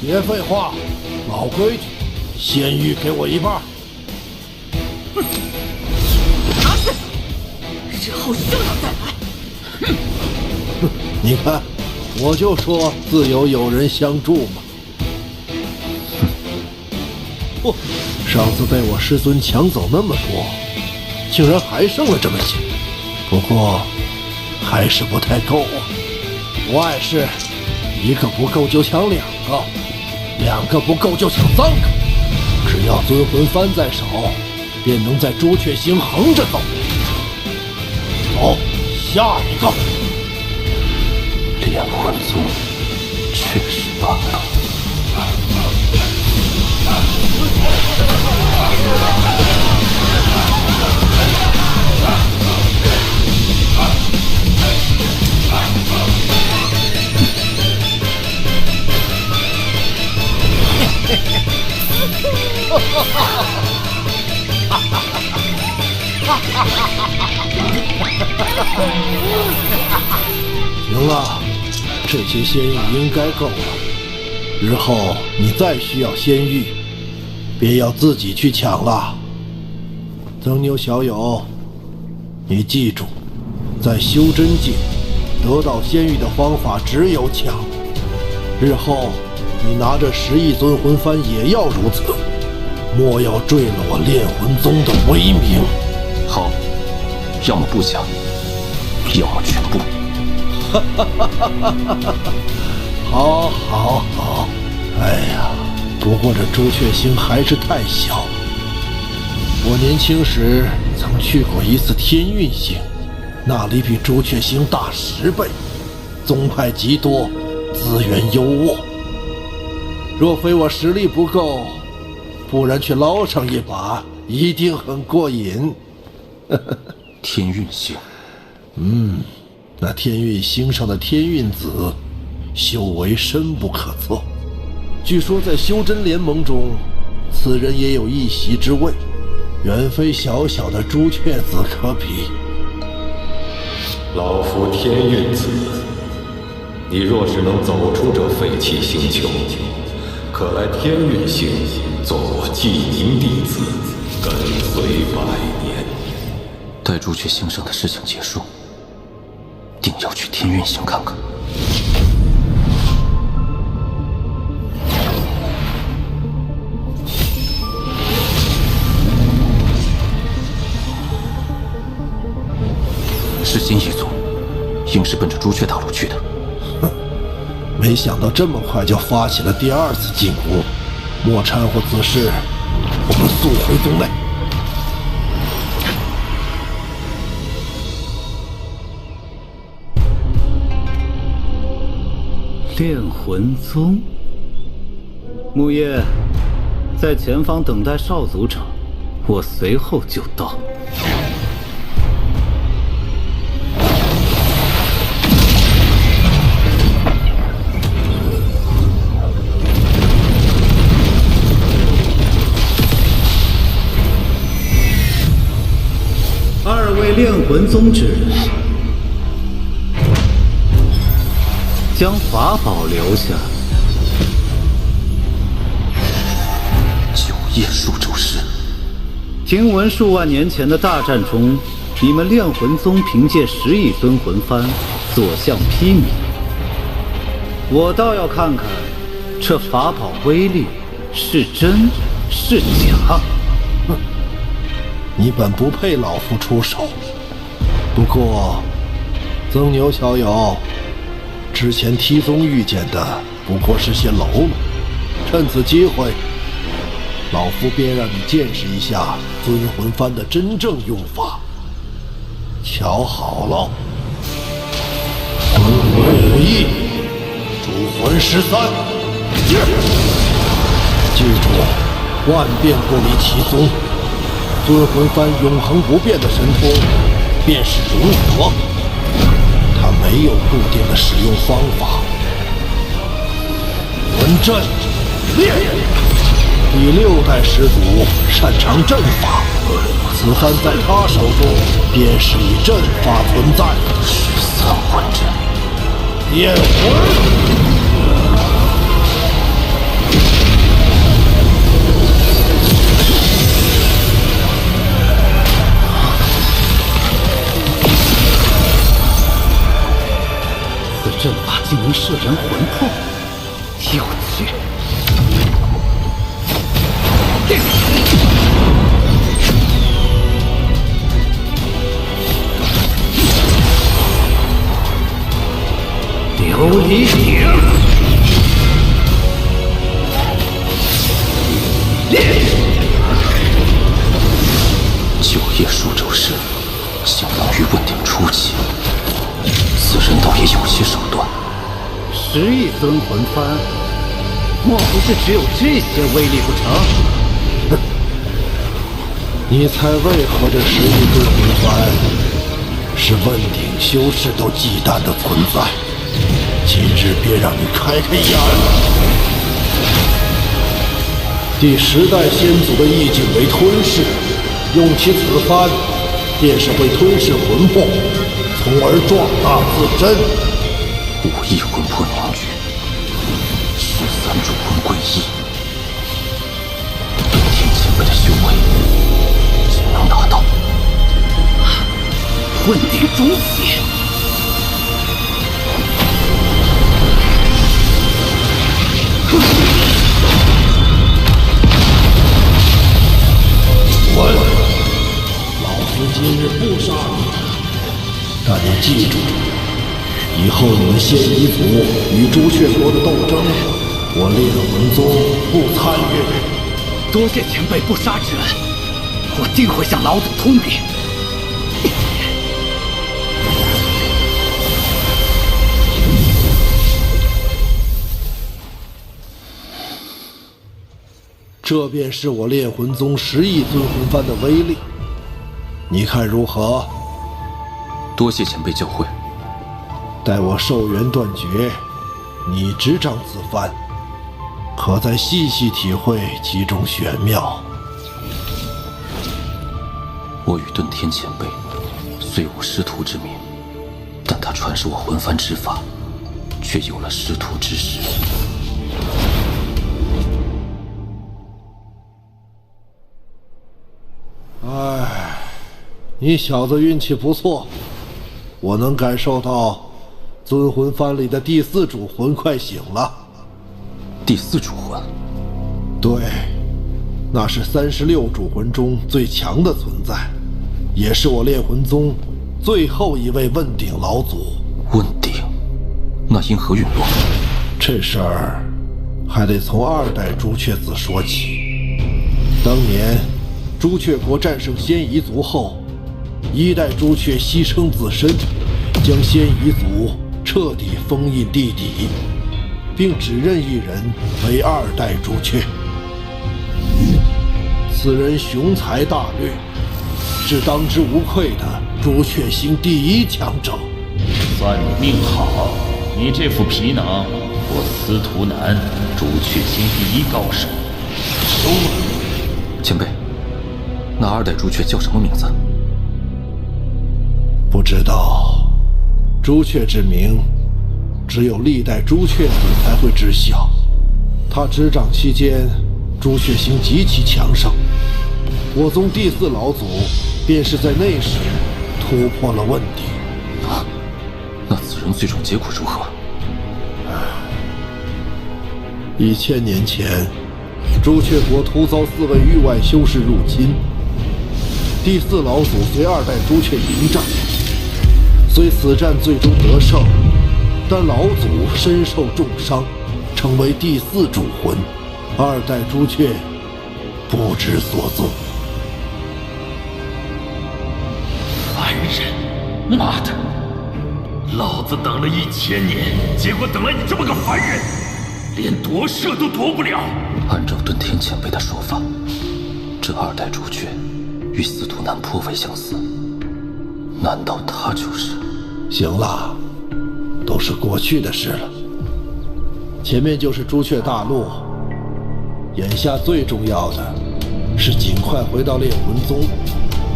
别废话，老规矩，仙玉给我1半。拿去，日后休要再来。你看，我就说自有人相助嘛。不，上次被我师尊抢走那么多，竟然还剩了这么些。不过还是不太够啊。不碍事，一个不够就抢2个，2个不够就抢3个。只要尊魂幡在手，便能在朱雀星横着走。走，下一个。炼魂宗确实罢了。行了，这些仙玉应该够了。日后你再需要仙玉，便要自己去抢了。曾牛小友，你记住，在修真界得到仙玉的方法只有抢。日后你拿着10亿尊魂幡也要如此，莫要坠了我炼魂宗的威名。好，要么不抢，要么全部。好，好，好。哎呀，不过这朱雀星还是太小。我年轻时曾去过一次天运星，那里比朱雀星大10倍，宗派极多，资源优渥。若非我实力不够，不然去捞上一把，一定很过瘾。天运星，那天运星上的天运子，修为深不可测。据说在修真联盟中，此人也有一席之位，远非小小的朱雀子可比。老夫天运子，你若是能走出这废弃星球，可来天运星做我记名弟子，跟随100年。待朱雀星上的事情结束，定要去天运星看看。是新一族，应是奔着朱雀大陆去的。哼，没想到这么快就发起了第2次进攻。莫掺和此事，我们速回宗内。炼魂宗，木叶，在前方等待少族长，我随后就到。2位炼魂宗之人，将法宝留下。9叶数轴师，听闻数万年前的大战中，你们炼魂宗凭借10亿尊魂幡所向披靡。我倒要看看这法宝威力是真是假。哼，你本不配老夫出手。不过，曾牛小友，之前梯宗遇见的不过是些喽啰，趁此机会，老夫便让你见识一下尊魂幡的真正用法。瞧好了，魂5翼，主魂13，记住，万变不离其宗。尊魂幡永恒不变的神通，便是融合。它没有固定的使用方法。魂阵练，第6代始祖擅长阵法，此幡在他手中便是以阵法存在。13魂阵，炼魂。阵法竟能摄人魂魄，有趣！琉璃鼎，9叶数轴师，相当于问鼎初期。此人倒也有些手段。10亿尊魂幡，莫不是只有这些威力不成？哼！你猜为何这10亿尊魂幡是问鼎修士都忌惮的存在？今日便让你开开眼。第10代先祖的意境为吞噬，用其此幡，便是会吞噬魂魄，从而壮大自身。5亿魂魄凝聚，13主魂归一，对天前辈的修为仅能达到问鼎中期。老夫今日不杀你，但你记住，以后你们仙夷族与朱雀国的斗争，我炼魂宗不参与。多谢前辈不杀之恩，我定会向老祖通禀。这便是我炼魂宗10亿尊魂幡的威力，你看如何？多谢前辈教诲。待我寿元断绝，你执掌此幡，可再细细体会其中玄妙。我与遁天前辈虽无师徒之名，他传授我魂幡之法，却有了师徒之实。唉，你小子运气不错，我能感受到尊魂幡里的第4主魂快醒了。第4主魂？对，那是36主魂中最强的存在，也是我炼魂宗最后一位问鼎老祖。问鼎？那因何陨落？这事儿还得从2代朱雀子说起。当年朱雀国战胜仙夷族后，1代朱雀牺牲自身，将仙夷族彻底封印地底，并只任一人为2代朱雀。此人雄才大略，是当之无愧的朱雀星第1强者。算你命好，你这副皮囊，我司徒南朱雀星第1高手收了。前辈，那2代朱雀叫什么名字？不知道，朱雀之名，只有历代朱雀子才会知晓。他执掌期间，朱雀星极其强盛。我宗第4老祖便是在那时突破了问鼎。那此人最终结果如何？1000年前，朱雀国突遭4位域外修士入侵，第4老祖随2代朱雀迎战。虽此战最终得胜，但老祖身受重伤，成为第4主魂，2代朱雀不知所踪。凡人，妈的！老子等了1000年，结果等了你这么个凡人，连夺舍都夺不了。按照遁天前辈的说法，这2代朱雀与司徒南颇为相似，难道他就是？行了，都是过去的事了。前面就是朱雀大陆，眼下最重要的是尽快回到炼魂宗，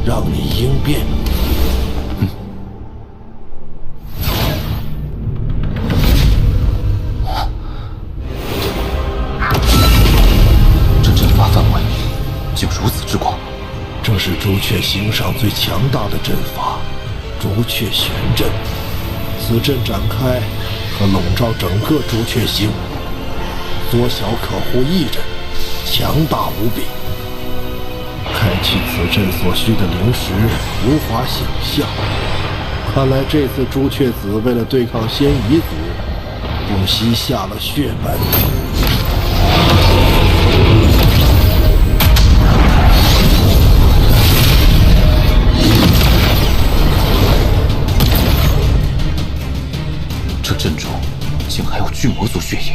让你应变。这阵法范围竟如此之广，这是朱雀星上最强大的阵法——朱雀玄阵。此阵展开，可笼罩整个朱雀星，缩小可护一人，强大无比。开启此阵所需的灵石无法想象，看来这次朱雀子为了对抗仙夷族，不惜下了血本。这阵中竟还有巨魔族血液。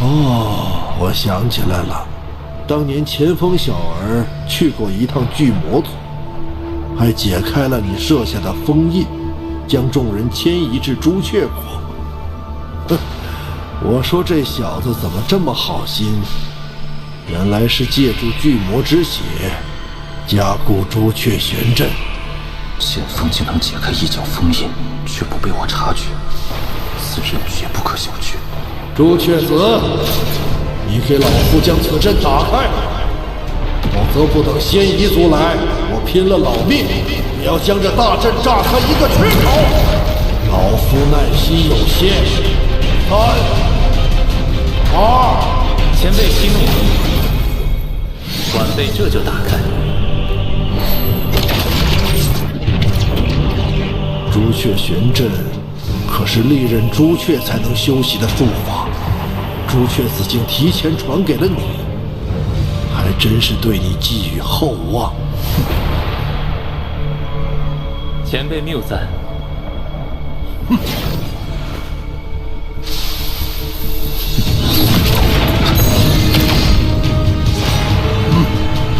哦，我想起来了，当年前锋小儿去过一趟巨魔族，还解开了你设下的封印，将众人迁移至朱雀国。哼，我说这小子怎么这么好心，原来是借助巨魔之血加固朱雀玄阵。前锋竟能解开一角封印，却不被我察觉，此人绝不可小觑。朱雀子，你给老夫将此阵打开，否则不等仙夷族来，我拼了老命也要将这大阵炸开一个缺口。老夫耐心有限，3、2，前辈息怒，晚辈这就打开。朱雀玄阵可是历任朱雀才能修习的术法，朱雀子竟提前传给了你，还真是对你寄予厚望。前辈谬赞。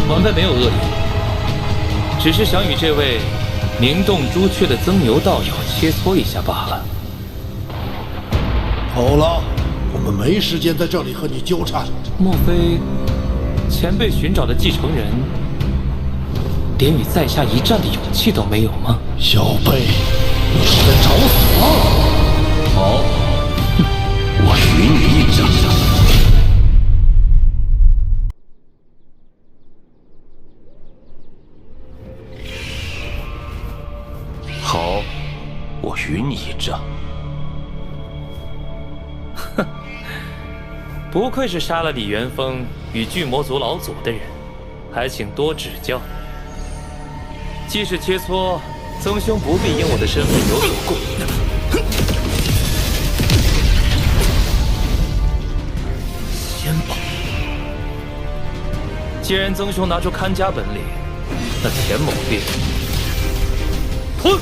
晚辈没有恶意，只是想与这位名动朱雀的曾牛道友切磋一下罢了。好了，我们没时间在这里和你纠缠。莫非前辈寻找的继承人连与在下一战的勇气都没有吗？小辈，你是在找死？好，我许你一战。好，我与你一战。哼，不愧是杀了李元丰与巨魔族老祖的人，还请多指教。既是切磋，曾兄不必因我的身份有所顾虑。仙宝，既然曾兄拿出看家本领，那田某便混！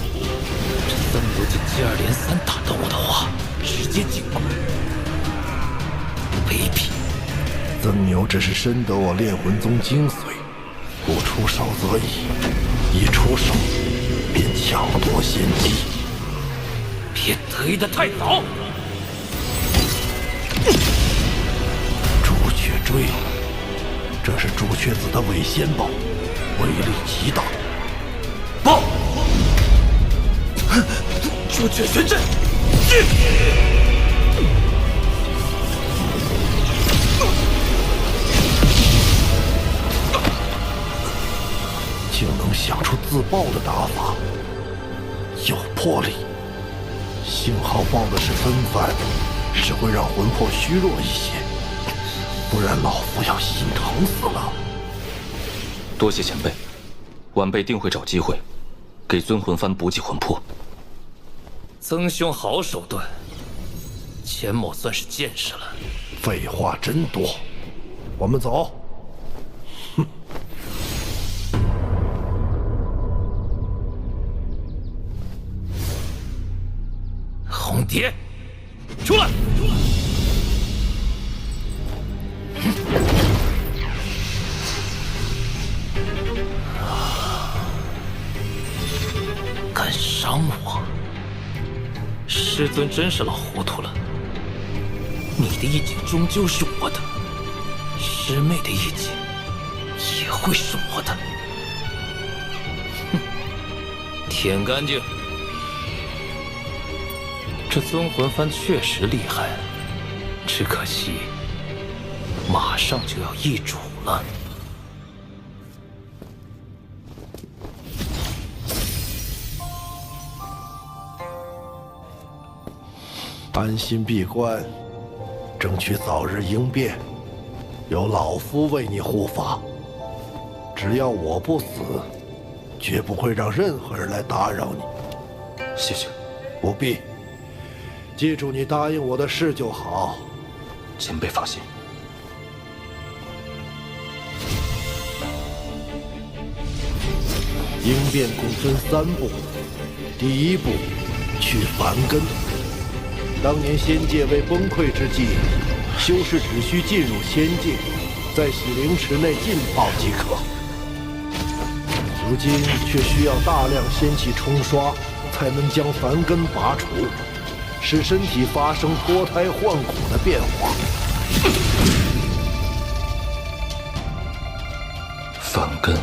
这三牛就接二连三打断我的话，直接进攻，卑鄙！曾牛只是深得我炼魂宗精髓，不出手则已，一出手便抢夺先机。别得意的太早！朱雀锥，这是朱雀子的伪仙宝，威力极大。报！朱雀玄阵，竟能想出自爆的打法，有魄力。幸好报的是分番，只会让魂魄虚弱一些，不然老夫要心疼死了。多谢前辈，晚辈定会找机会给尊魂幡补给魂魄。曾兄好手段，钱某算是见识了。废话真多，我们走。哼。红蝶，出来！敢伤我！师尊真是老糊涂了。你的意境终究是我的，师妹的意境也会是我的。哼，舔干净。这尊魂幡确实厉害，只可惜马上就要易主了。安心闭关，争取早日应变，有老夫为你护法。只要我不死，绝不会让任何人来打扰你。谢谢。不必。记住你答应我的事就好。前辈放心。应变共分3步，第1步，去梵根。当年仙界未崩溃之际，修士只需进入仙界，在洗灵池内浸泡即可。如今却需要大量仙气冲刷，才能将梵根拔除，使身体发生脱胎换骨的变化。梵根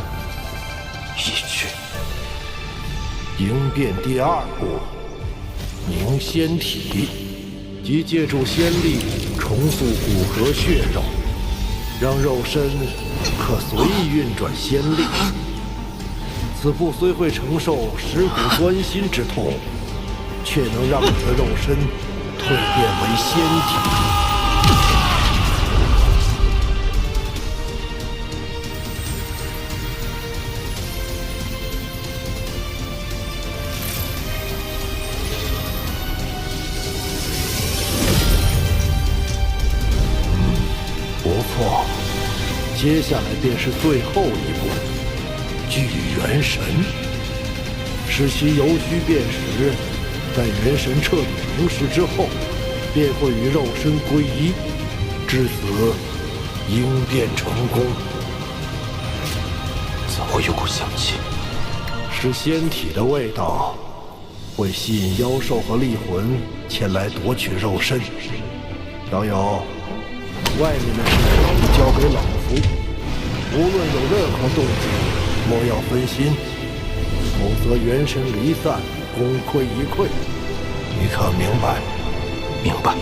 已去。应变第2步，凝仙体，即借助仙力重塑骨骼血肉，让肉身可随意运转仙力。此步虽会承受蚀骨钻心之痛，却能让你的肉身蜕变为仙体。不错，接下来便是最后一步，聚元神，使其由虚变实，在元神彻底凝实之后，便会与肉身归一，至此应变成功。怎会有股香气？是仙体的味道，会吸引妖兽和厉魂前来夺取肉身。小友，外面的事交给老夫，无论有任何动静，莫要分心，否则元神离散，功亏一篑。你可明白？明白。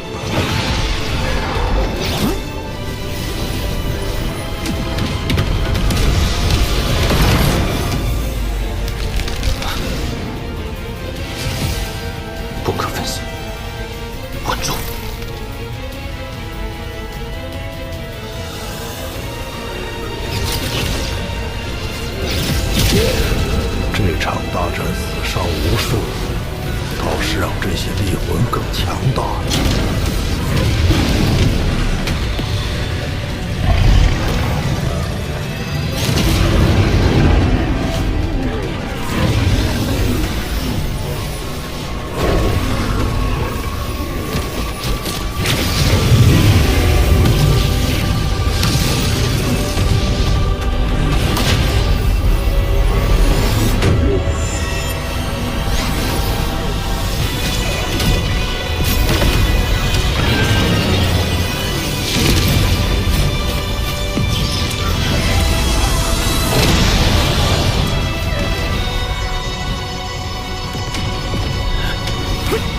不可分心，稳住！这场大战死伤无数，倒是让这些厉魂更强大。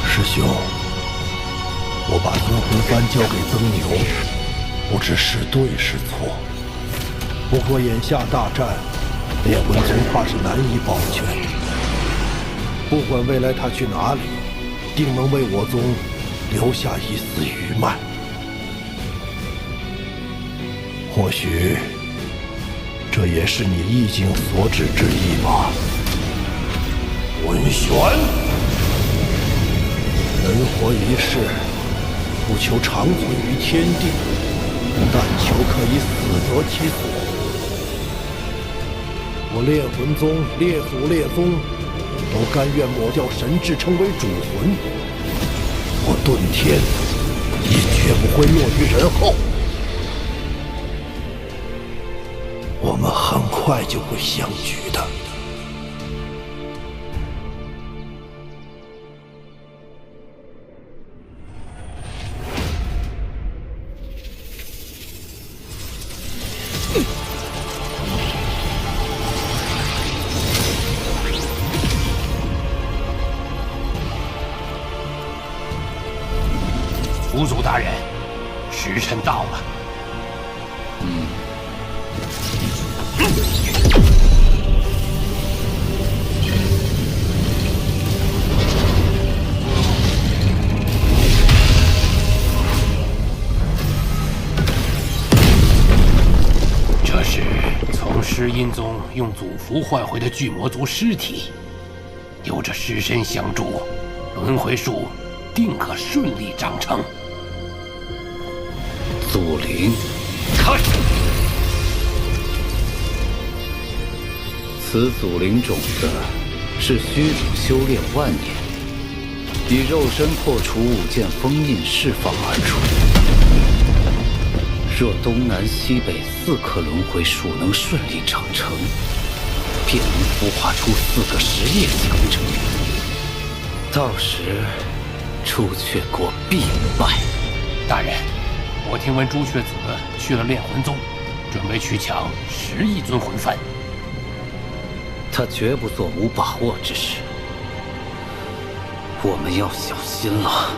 师兄，我把尊魂幡交给曾牛，不知是对是错。不过眼下大战，炼魂宗怕是难以保全。不管未来他去哪里，定能为我宗留下一丝余脉。或许，这也是你意境所指之意吧。文玄。人活一世，不求长存于天地，但求可以死得其所。我炼魂宗列祖列宗都甘愿抹掉神智，成为主魂。我遁天也绝不会落于人后。我们很快就会相聚的。府主大人，时辰到了。这是从尸阴宗用祖符换回的巨魔族尸体，有着尸身相助，轮回术定可顺利长成。祖灵，开！此祖灵种子是虚主修炼万年，以肉身破除五剑封印释放而出。若东南西北4颗轮回术能顺利长成，便能孵化出4个10业强者。到时，朱雀国必败。大人，我听闻朱雀子去了炼魂宗，准备去抢10亿尊魂幡。他绝不做无把握之事，我们要小心了。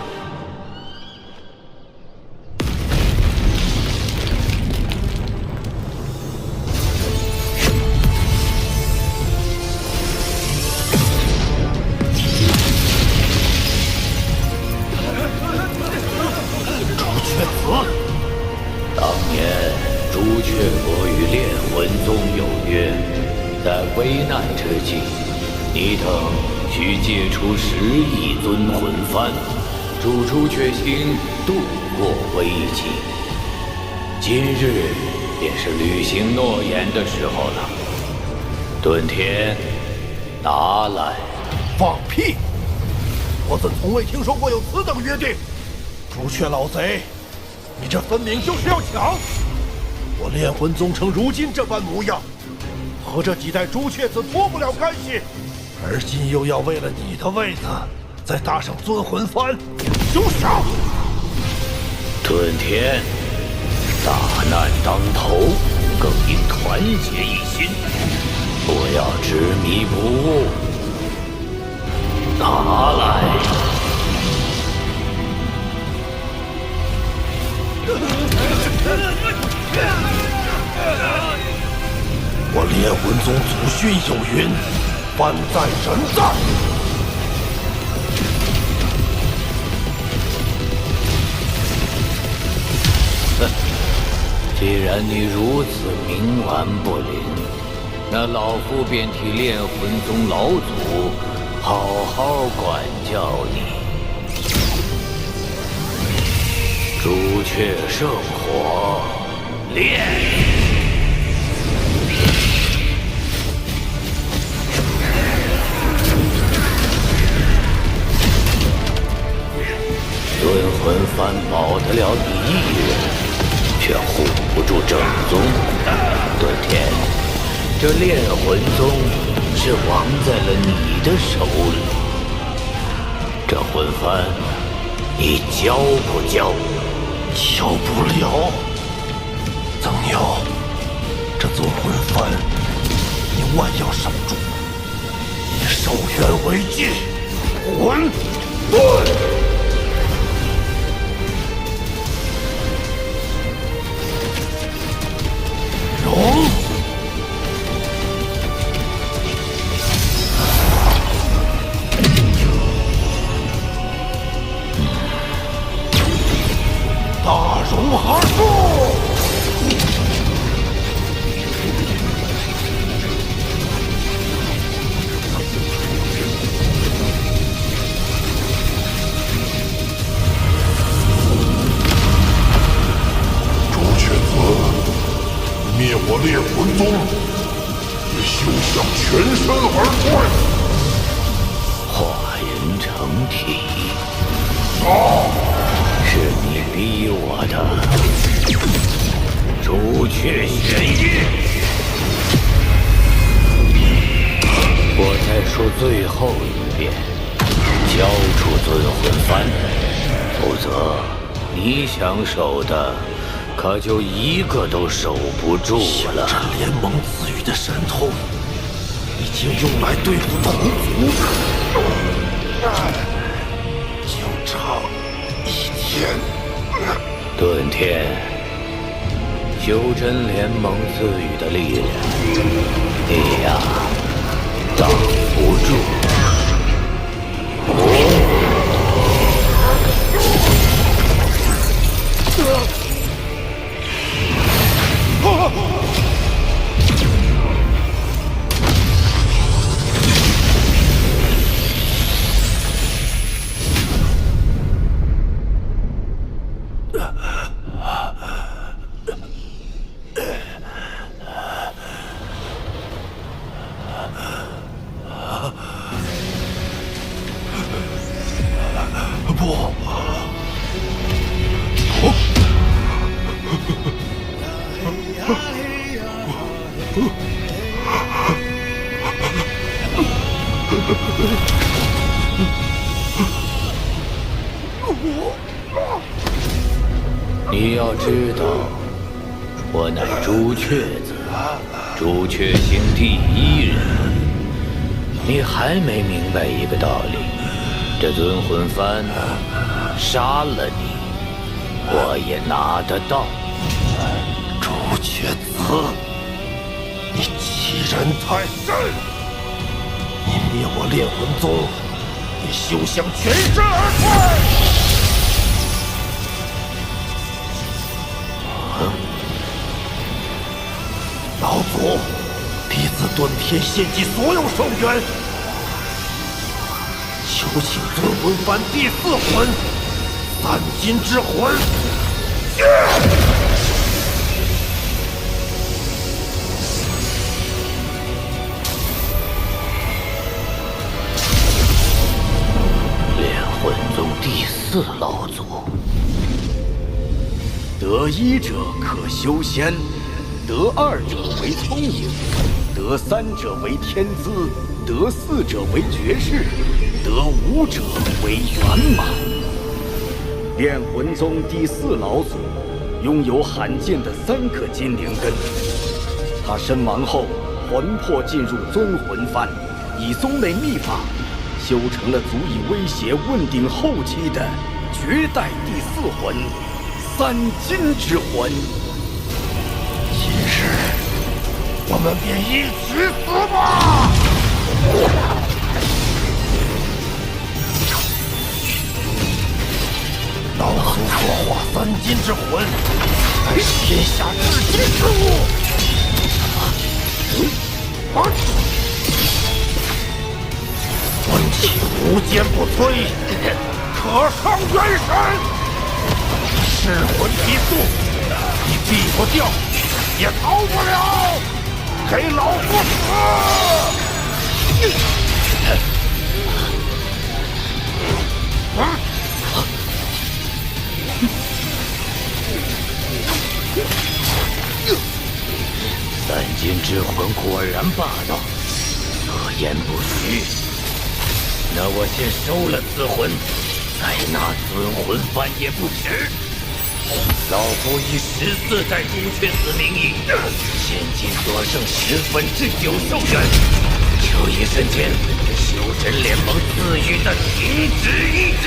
危难之际，你等需借出10亿尊魂幡，助朱雀星度过危机。今日便是履行诺言的时候了。遁天，拿来！放屁！我怎从未听说过有此等约定？朱雀老贼，你这分明就是要抢！我炼魂宗成如今这般模样，和这几代朱雀子脱不了干系，而今又要为了你的位子，再搭上尊魂幡，休想！遁天，大难当头，更应团结一心，不要执迷不悟，拿来！我炼魂宗祖训有云：番在人在。既然你如此冥顽不灵，那老夫便替炼魂宗老祖好好管教你。朱雀圣火，炼！尊魂幡保得了你一人，却护不住正宗。顿天，这炼魂宗是亡在了你的手里。这魂幡，你交不交？交不了。曾牛，这尊魂幡，你万要守住，以寿元为据，混沌。容。大融合术。朱雀子。灭我炼魂宗，也休想全身而退！化人成体，杀！是你逼我的。朱雀玄印，我再说最后一遍，交出尊魂幡，否则你想守的。可就一个都守不住了。这联盟赐予的神通，已经用来对付同族，就差一天。顿天，修真联盟赐予的力量，你呀，挡不住。你要知道，我乃朱雀子，朱雀星第1人。你还没明白一个道理，这尊魂幡杀了你，我也拿得到。朱雀子，你欺人太甚！你灭我炼魂宗，也休想全身而退！老祖，弟子顿天献祭所有寿元，求请尊魂幡第4魂三金之魂。炼魂宗第4老祖，得1者可修仙。得2者为聪颖，得3者为天资，得4者为绝世，得5者为圆满。炼魂宗第4老祖拥有罕见的3颗金灵根，他身亡后魂魄进入尊魂幡，以宗内秘法修成了足以威胁问鼎后期的绝代第4魂三金之魂。今日我们便一起死吧！老夫所化三金之魂，乃是天下至金之物。魂气无坚不摧，可伤元神。噬魂提速，你避不掉，也逃不了。给老夫死！三金之魂果然霸道，所言不虚。那我先收了此魂，再拿尊魂幡也不迟。老夫以14代朱雀子名义，现今所剩9/10寿元，求一瞬间，修真联盟赐予的停止意志。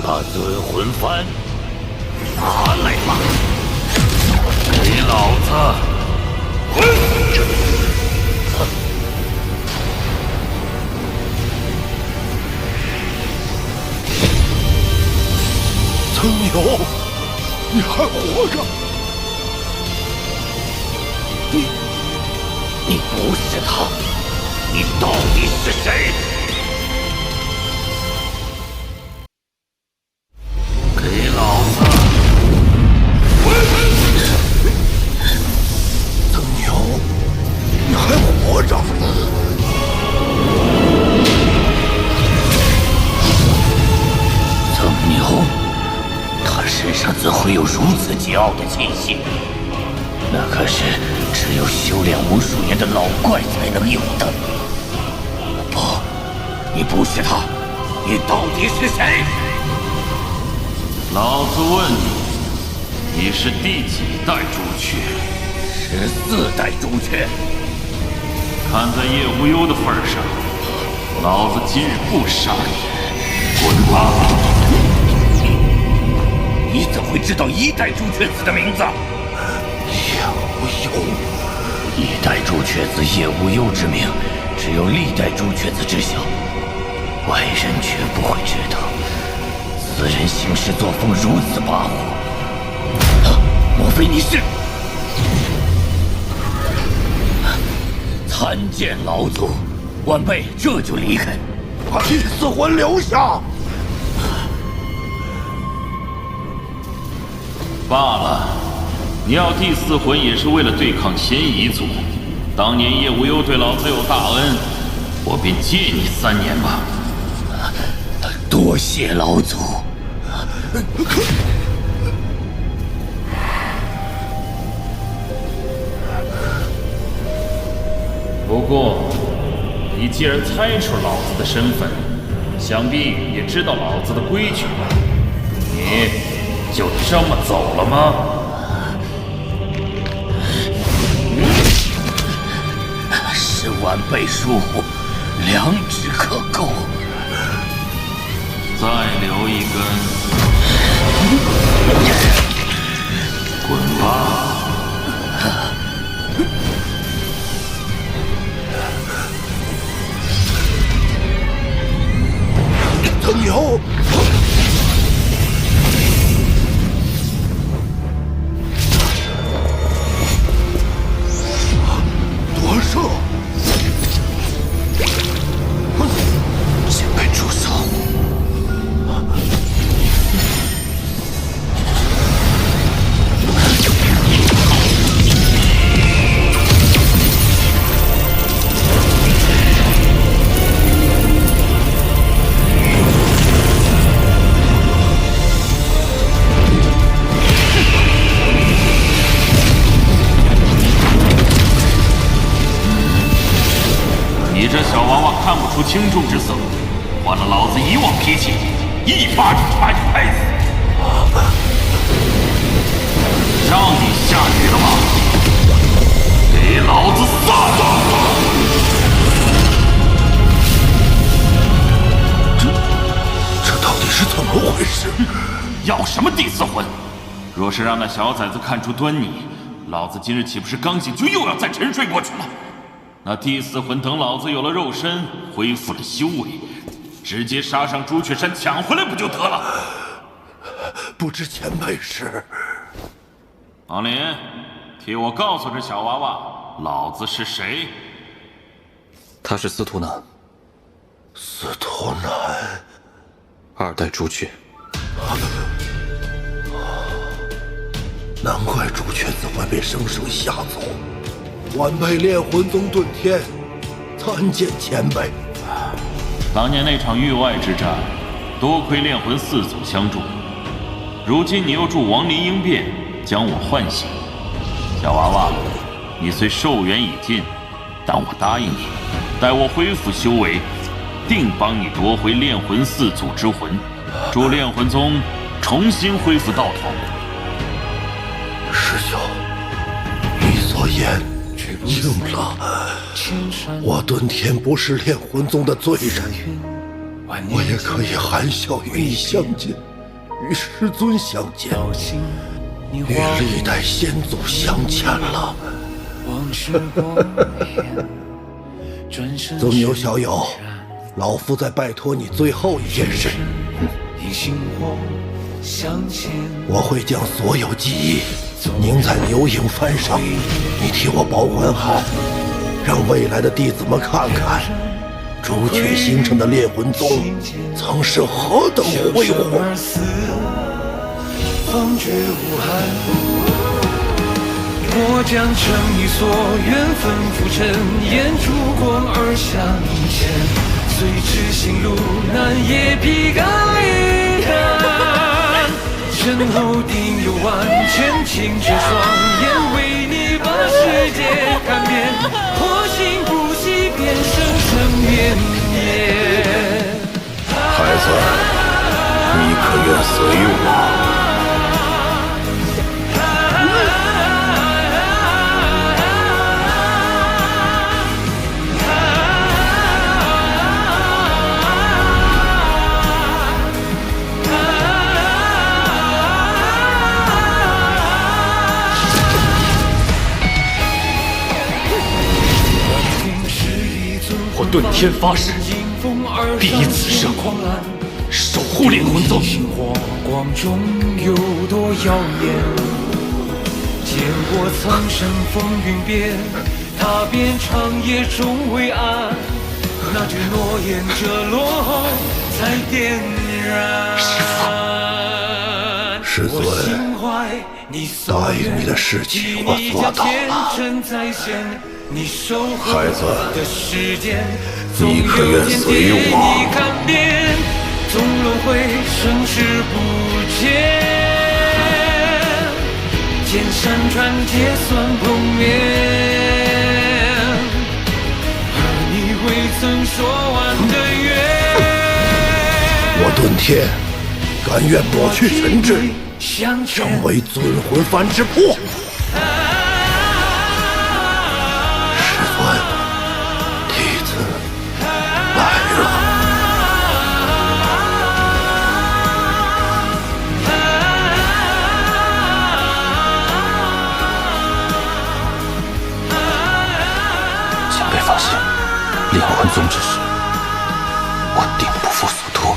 把尊魂幡拿来吧，给老子！曾牛，你还活着？你不是他，你到底是谁？给老子！曾牛，你还活着？曾牛，他身上怎会有如此桀骜的气息？那可是只有修炼无数年的老怪才能有的。不，你不是他，你到底是谁？老子问你，你是第几代朱雀？14代朱雀。看在叶无忧的份上，老子今日不杀你，滚吧！你怎会知道1代朱雀子的名字？叶无忧，1代朱雀子叶无忧之名，只有历代朱雀子知晓，外人绝不会知道。此人行事作风如此跋扈，莫非你是？参见老祖，晚辈这就离开。把第4魂留下。罢了，你要第4魂也是为了对抗嫌疑族。当年叶无忧对老子有大恩，我便借你3年吧。多谢老祖。不过，你既然猜出老子的身份，想必也知道老子的规矩吧？你就这么走了吗？是晚辈疏忽，良知可够。再留一根，滚吧！曾牛，夺舍，前辈住手！轻重之色，换了老子以往脾气，一巴掌把你拍死。让你下雨了吗？给老子撒了！这到底是怎么回事？要什么第四魂？若是让那小崽子看出端倪，老子今日岂不是刚醒就又要再沉睡过去了？那第四魂等老子有了肉身，恢复了修为，直接杀上朱雀山抢回来不就得了？不知前辈是？王林，替我告诉这小娃娃，老子是谁？他是司徒南。司徒南，2代朱雀。难怪朱雀子会被生生吓走。晚辈炼魂宗遁天，参见前辈。当年那场域外之战，多亏炼魂4祖相助。如今你又助亡灵应变，将我唤醒。小娃娃，你虽寿元已尽，但我答应你，待我恢复修为，定帮你夺回炼魂4祖之魂，助炼魂宗重新恢复道统。师兄，你所言应了。我遁天不是炼魂宗的罪人，我也可以含笑与你相见，与师尊相见，与历代先祖相见了。宗友小友，老夫再拜托你最后一件事。我会将所有记忆凝在牛影幡上，你替我保管好，让未来的弟子们看看朱雀星辰的炼魂宗曾是何等辉煌。方觉无憾，我将诚意所愿吩咐尘烟，烛光而相牵，虽知行路难，也必敢一战。身后定有万千清澈双眼，为你把世界看遍，或行不息，便生生绵绵。孩子，你可愿随我？我遁天发誓，必以此生守护炼魂宗。火光中有多耀眼？见过苍生风云变，踏遍长夜终未安。那句诺言着落后才点燃。师尊，答应你的事情我做到了。孩子，你可愿随我？纵轮回生死不见，见山川皆算碰面，而你未曾说完的愿。我遁天，甘愿抹去神智，成为尊魂幡之魄。放心，炼魂宗之事，我定不负所托。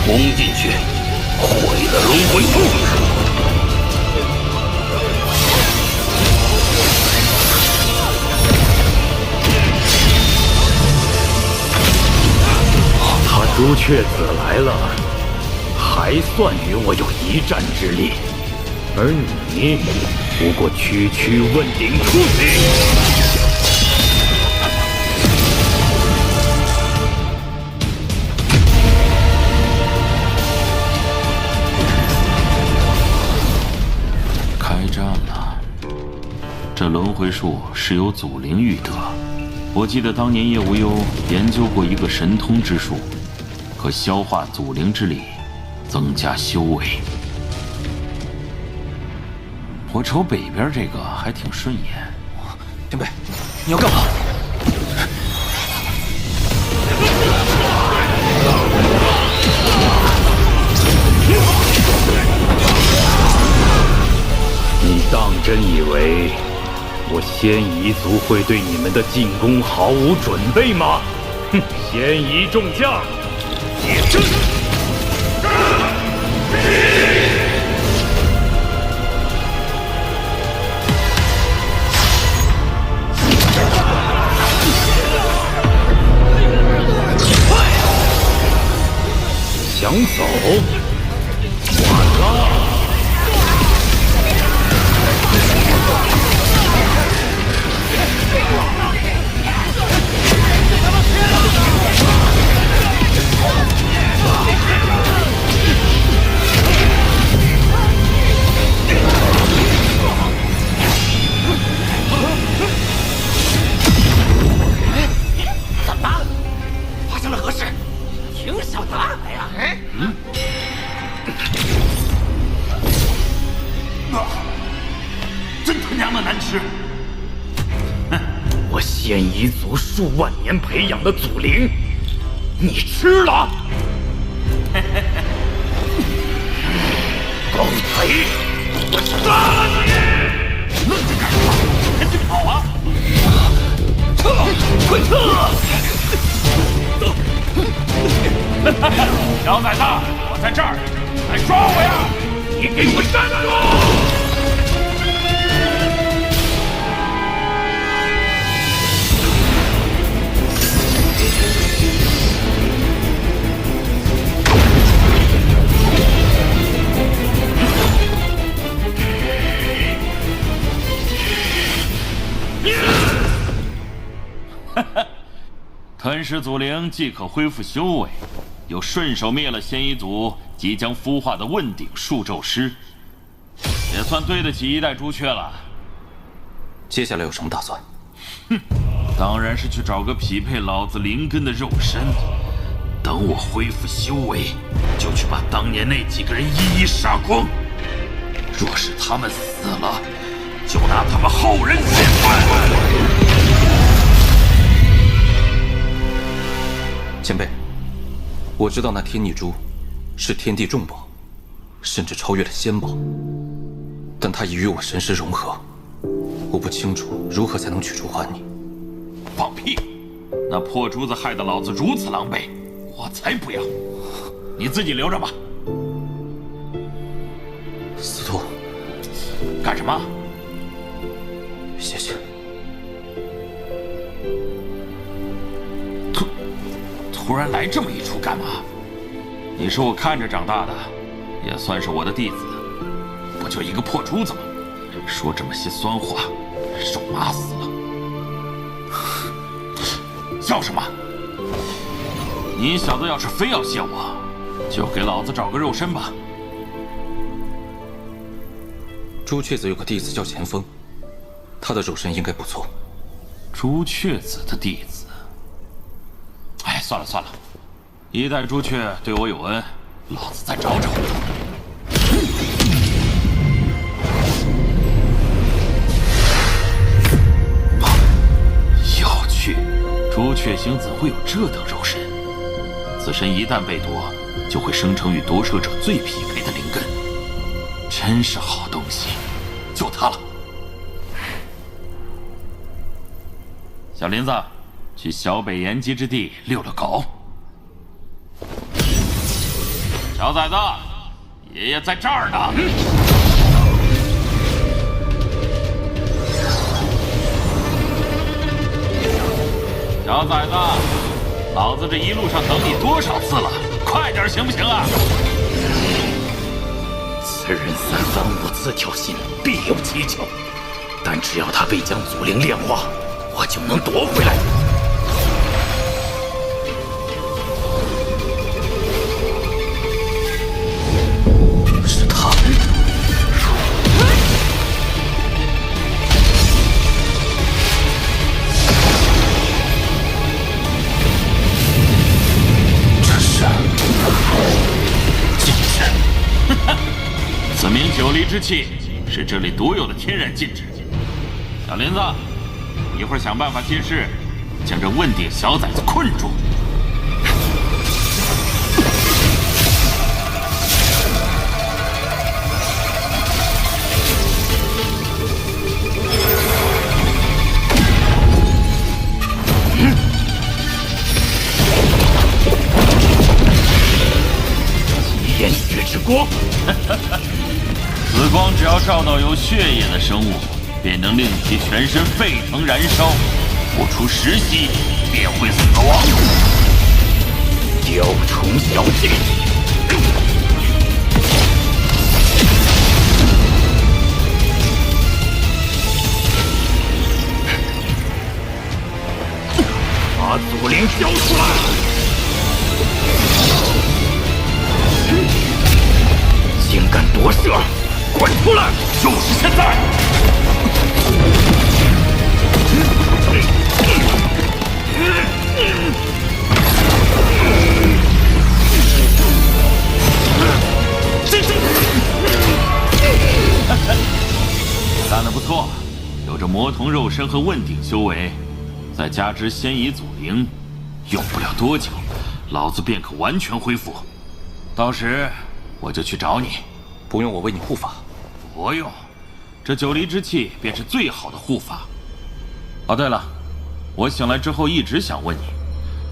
攻进去，毁了龙魂宗！朱雀子来了，还算与我有一战之力，而你不过区区问鼎初期。这轮回术是由祖灵育得。我记得当年叶无忧研究过一个神通之术，可消化祖灵之力，增加修为。我瞅北边这个还挺顺眼。前辈，你要干嘛？你当真以为我仙夷族会对你们的进攻毫无准备吗？哼！仙夷众将，解阵！想走？晚了！怎么？发生了何事？挺小子啊！哎呀，真他娘的难吃！哼，我仙夷族数万年培养的祖灵，你吃了？狗贼！我杀了你！愣着干什么？赶紧跑啊！撤！快撤！小崽子，我在这儿，来抓我呀！你给我站住！吞噬祖灵既可恢复修为，又顺手灭了仙夷族即将孵化的问鼎数咒师，也算对得起一代朱雀了。接下来有什么打算？哼，当然是去找个匹配老子灵根的肉身。等我恢复修为，就去把当年那几个人一一杀光。若是他们死了，就拿他们后人显摆。前辈，我知道那天逆珠是天地重宝，甚至超越了仙宝，但它已与我神识融合，我不清楚如何才能取出还你。放屁！那破珠子害得老子如此狼狈，我才不要！你自己留着吧。司徒，干什么？谢谢。突然来这么一出干嘛？你是我看着长大的，也算是我的弟子，不就一个破珠子吗？说这么些酸话，肉麻死了！笑什么？你小子要是非要谢我，就给老子找个肉身吧。朱雀子有个弟子叫钱锋，他的肉身应该不错。朱雀子的弟子？哎，算了算了，一代朱雀对我有恩，老子再找找。有趣，朱雀星怎会有这等肉身？此身一旦被夺，就会生成与夺舍者最匹配的灵根，真是好东西，就它了。小林子，去小北延吉之地遛了狗。小崽子，爷爷在这儿呢。小崽子，老子这一路上等你多少次了，快点行不行啊？此人三番五次挑衅，必有蹊跷。但只要他未将祖灵炼化，我就能夺回来。是他。九离之气是这里独有的天然禁制。小林子，一会儿想办法借势将这问鼎小崽子困住。炎血之光，此光只要照到有血液的生物，便能令其全身沸腾燃烧，不出10息便会死亡。雕虫小技，把祖灵交出来！竟敢夺舍，滚出来！就是现在！干得不错，有着魔童肉身和问鼎修为，再加之仙夷祖灵，用不了多久，老子便可完全恢复。到时我就去找你。不用我为你护法。不用，这九离之气便是最好的护法。哦，对了，我醒来之后一直想问你，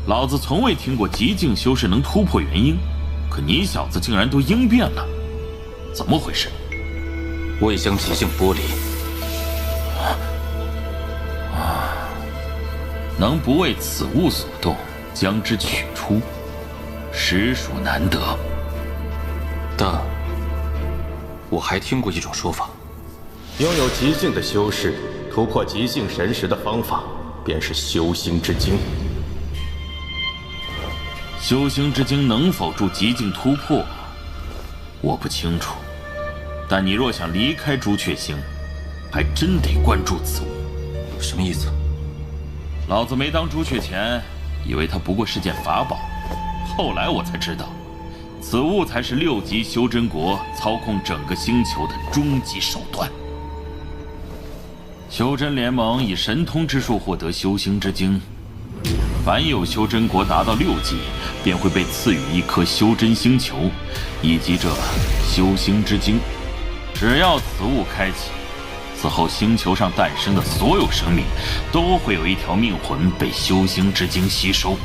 老子从未听过极境修士能突破元婴，可你小子竟然都应变了，怎么回事？未将极境剥离。能不为此物所动，将之取出，实属难得。但我还听过一种说法，拥有极境的修士突破极境神识的方法，便是修心之经。修心之经能否助极境突破，我不清楚。但你若想离开朱雀星，还真得关注此物。什么意思？老子没当朱雀前，以为它不过是件法宝，后来我才知道，此物才是6级修真国操控整个星球的终极手段。修真联盟以神通之术获得修心之经，凡有修真国达到6级，便会被赐予一颗修真星球，以及这修心之经。只要此物开启，此后星球上诞生的所有生命，都会有一条命魂被修心之经吸收。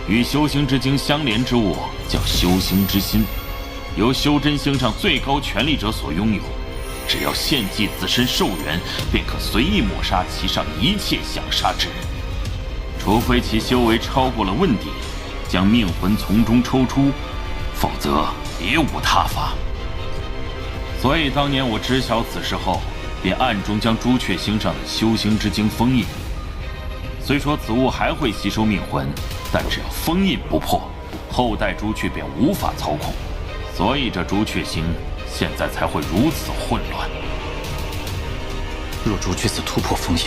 与修心之经相连之物叫修心之心，由修真星上最高权力者所拥有。只要献祭自身寿元，便可随意抹杀其上一切想杀之人，除非其修为超过了问鼎，将命魂从中抽出，否则别无他法。所以当年我知晓此事后，便暗中将朱雀星上的修心之经封印。虽说此物还会吸收命魂，但只要封印不破，后代朱雀便无法操控。所以这朱雀星现在才会如此混乱。若朱雀寺突破封印，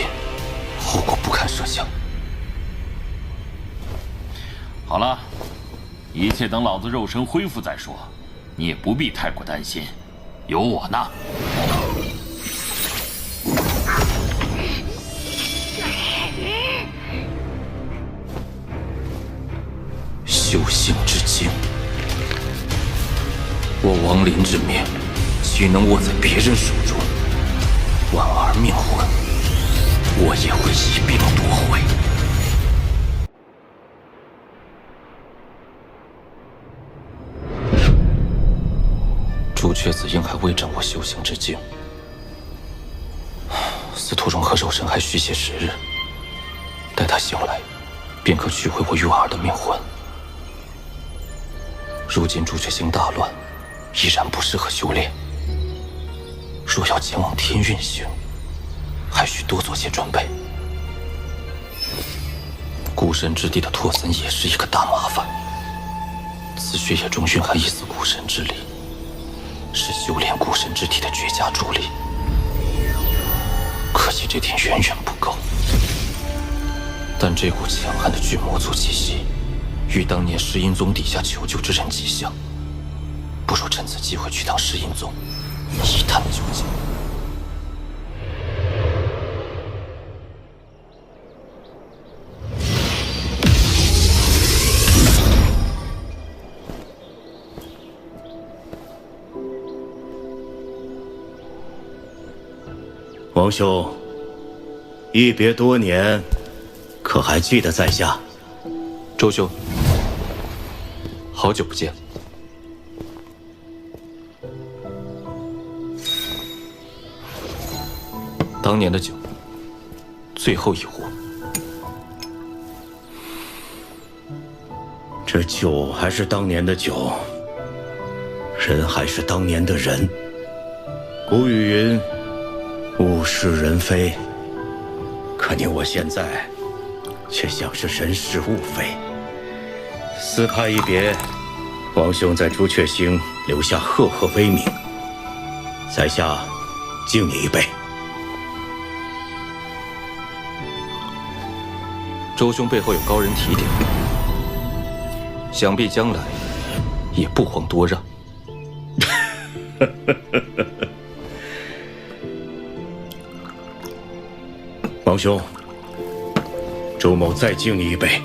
后果不堪设想。好了，一切等老子肉身恢复再说，你也不必太过担心，有我呢。修心之经，我亡灵之命，岂能握在别人手中？婉儿命魂，我也会一并夺回。朱雀子应还未掌握修行之经，司徒融合肉身还需些时日，待他醒来，便可取回我与婉儿的命魂。如今朱雀星大乱，依然不适合修炼。若要前往天运星，还需多做些准备。孤神之地的拓森也是一个大麻烦，此血液中蕴含一丝孤神之力，是修炼孤神之体的绝佳助力。可惜这点远远不够。但这股强悍的巨魔族气息，与当年石阴宗底下求救之人极像，不如趁此机会去趟石阴宗，一探究竟。王兄，一别多年，可还记得在下？周兄，好久不见。当年的酒，最后一壶。这酒还是当年的酒，人还是当年的人。古语云：“物是人非。”可你我现在，却像是人是物非。四派一别，王兄在朱雀星留下赫赫威名，在下敬你一杯。周兄背后有高人提点，想必将来也不遑多让。王兄，周某再敬你一杯，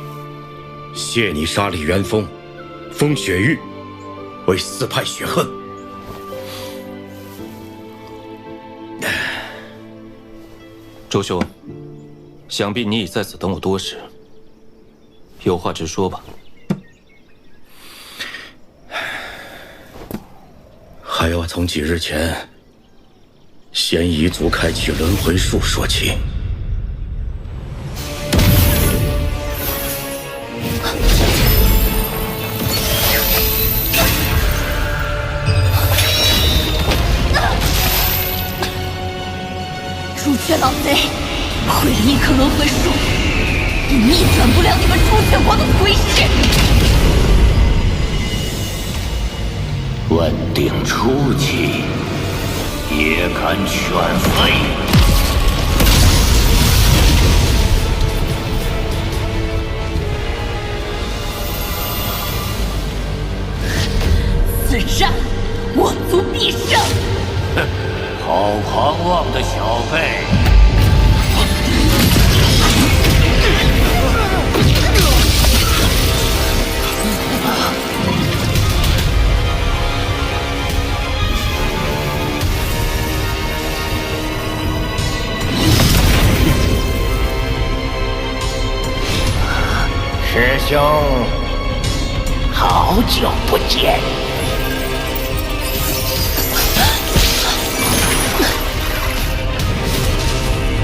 谢你杀李元丰，封雪域，为四派雪恨。周兄，想必你已在此等我多时，有话直说吧。还要从几日前仙夷族开启轮回术说起。朱雀老贼，会了一颗轮回术，也逆转不了你们朱雀国的颓势。稳定初期，也敢犬飞？此战，我族必胜！哼，好狂妄的小辈！师兄，好久不见。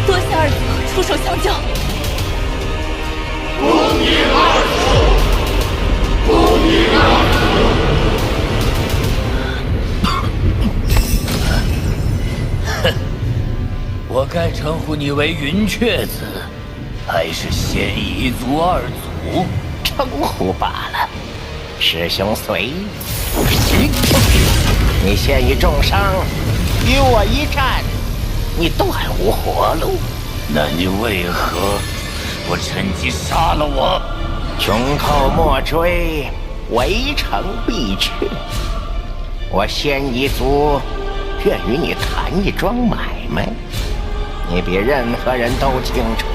多谢二祖出手相救。恭迎二祖，恭迎二祖。哼，我该称呼你为云雀子，还是仙夷族二祖？称呼罢了，师兄随意。你现已重伤，与我一战，你断无活路。那你为何不趁机杀了我？穷寇莫追，围城必去。我仙夷族愿与你谈一桩买卖，你比任何人都清楚，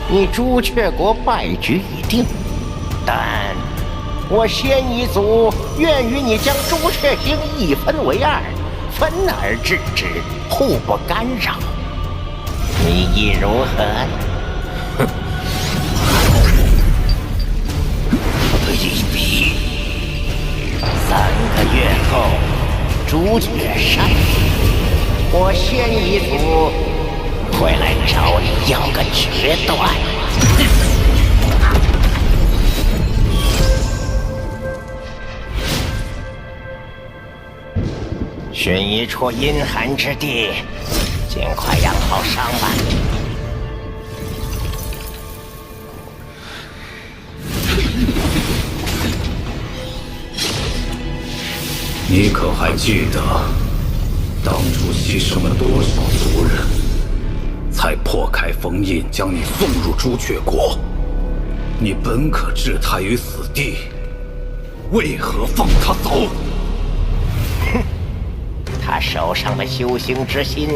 你朱雀国败局已定。但我仙夷族愿与你将朱雀星一分为二，分而治之，互不干扰。你意如何？哼，一比。3个月后，朱雀山，我仙夷族会来找你要个决断。寻一处阴寒之地，尽快养好伤吧。你可还记得，当初牺牲了多少族人，才破开封印，将你送入朱雀国？你本可置他于死地，为何放他走？他手手上的修行之心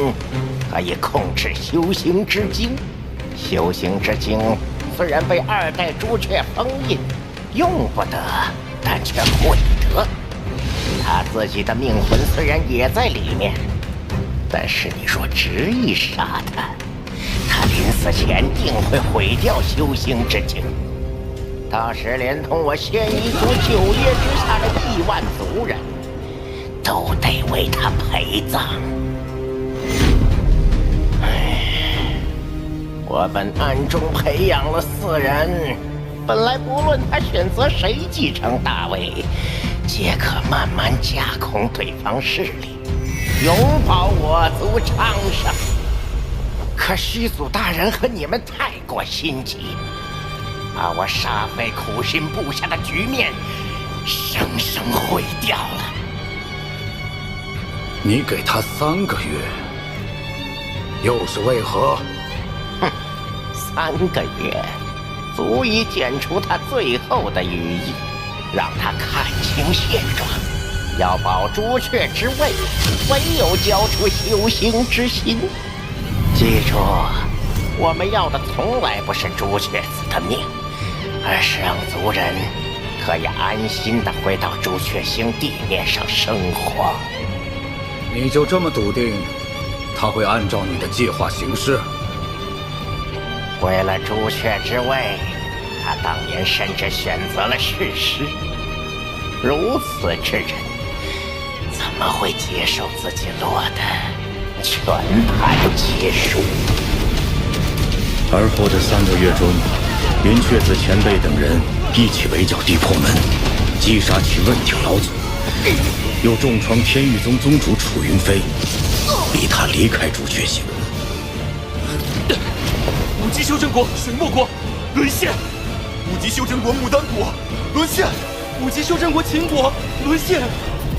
可以控制修行之精。修行之精虽然被2代朱雀封印，用不得，但却会得。他自己的命魂虽然也在里面，但是你若执意杀他，他临死前定会毁掉修行之精。到时连同我仙一族9叶之下的1万族人，都得为他陪葬。我本暗中培养了4人，本来不论他选择谁继承大位，皆可慢慢架空对方势力，永保我族昌盛。可虚祖大人和你们太过心急，把我煞费苦心布下的局面生生毁掉了。你给他3个月，又是为何？哼，3个月足以剪除他最后的羽翼，让他看清现状。要保朱雀之位，唯有交出修行之心。记住，我们要的从来不是朱雀子的命，而是让族人可以安心地回到朱雀星地面上生活。你就这么笃定他会按照你的计划行事？为了朱雀之位，他当年甚至选择了弑师。如此之人，怎么会接受自己落得全盘皆输？而后的3个月中，云雀子前辈等人一起围剿地破门，击杀其问鼎老祖，又重创天域宗宗主楚云飞，逼他离开朱雀星。5级修真国水墨国沦陷，5级修真国牡丹国沦陷，5级修真国秦国沦陷。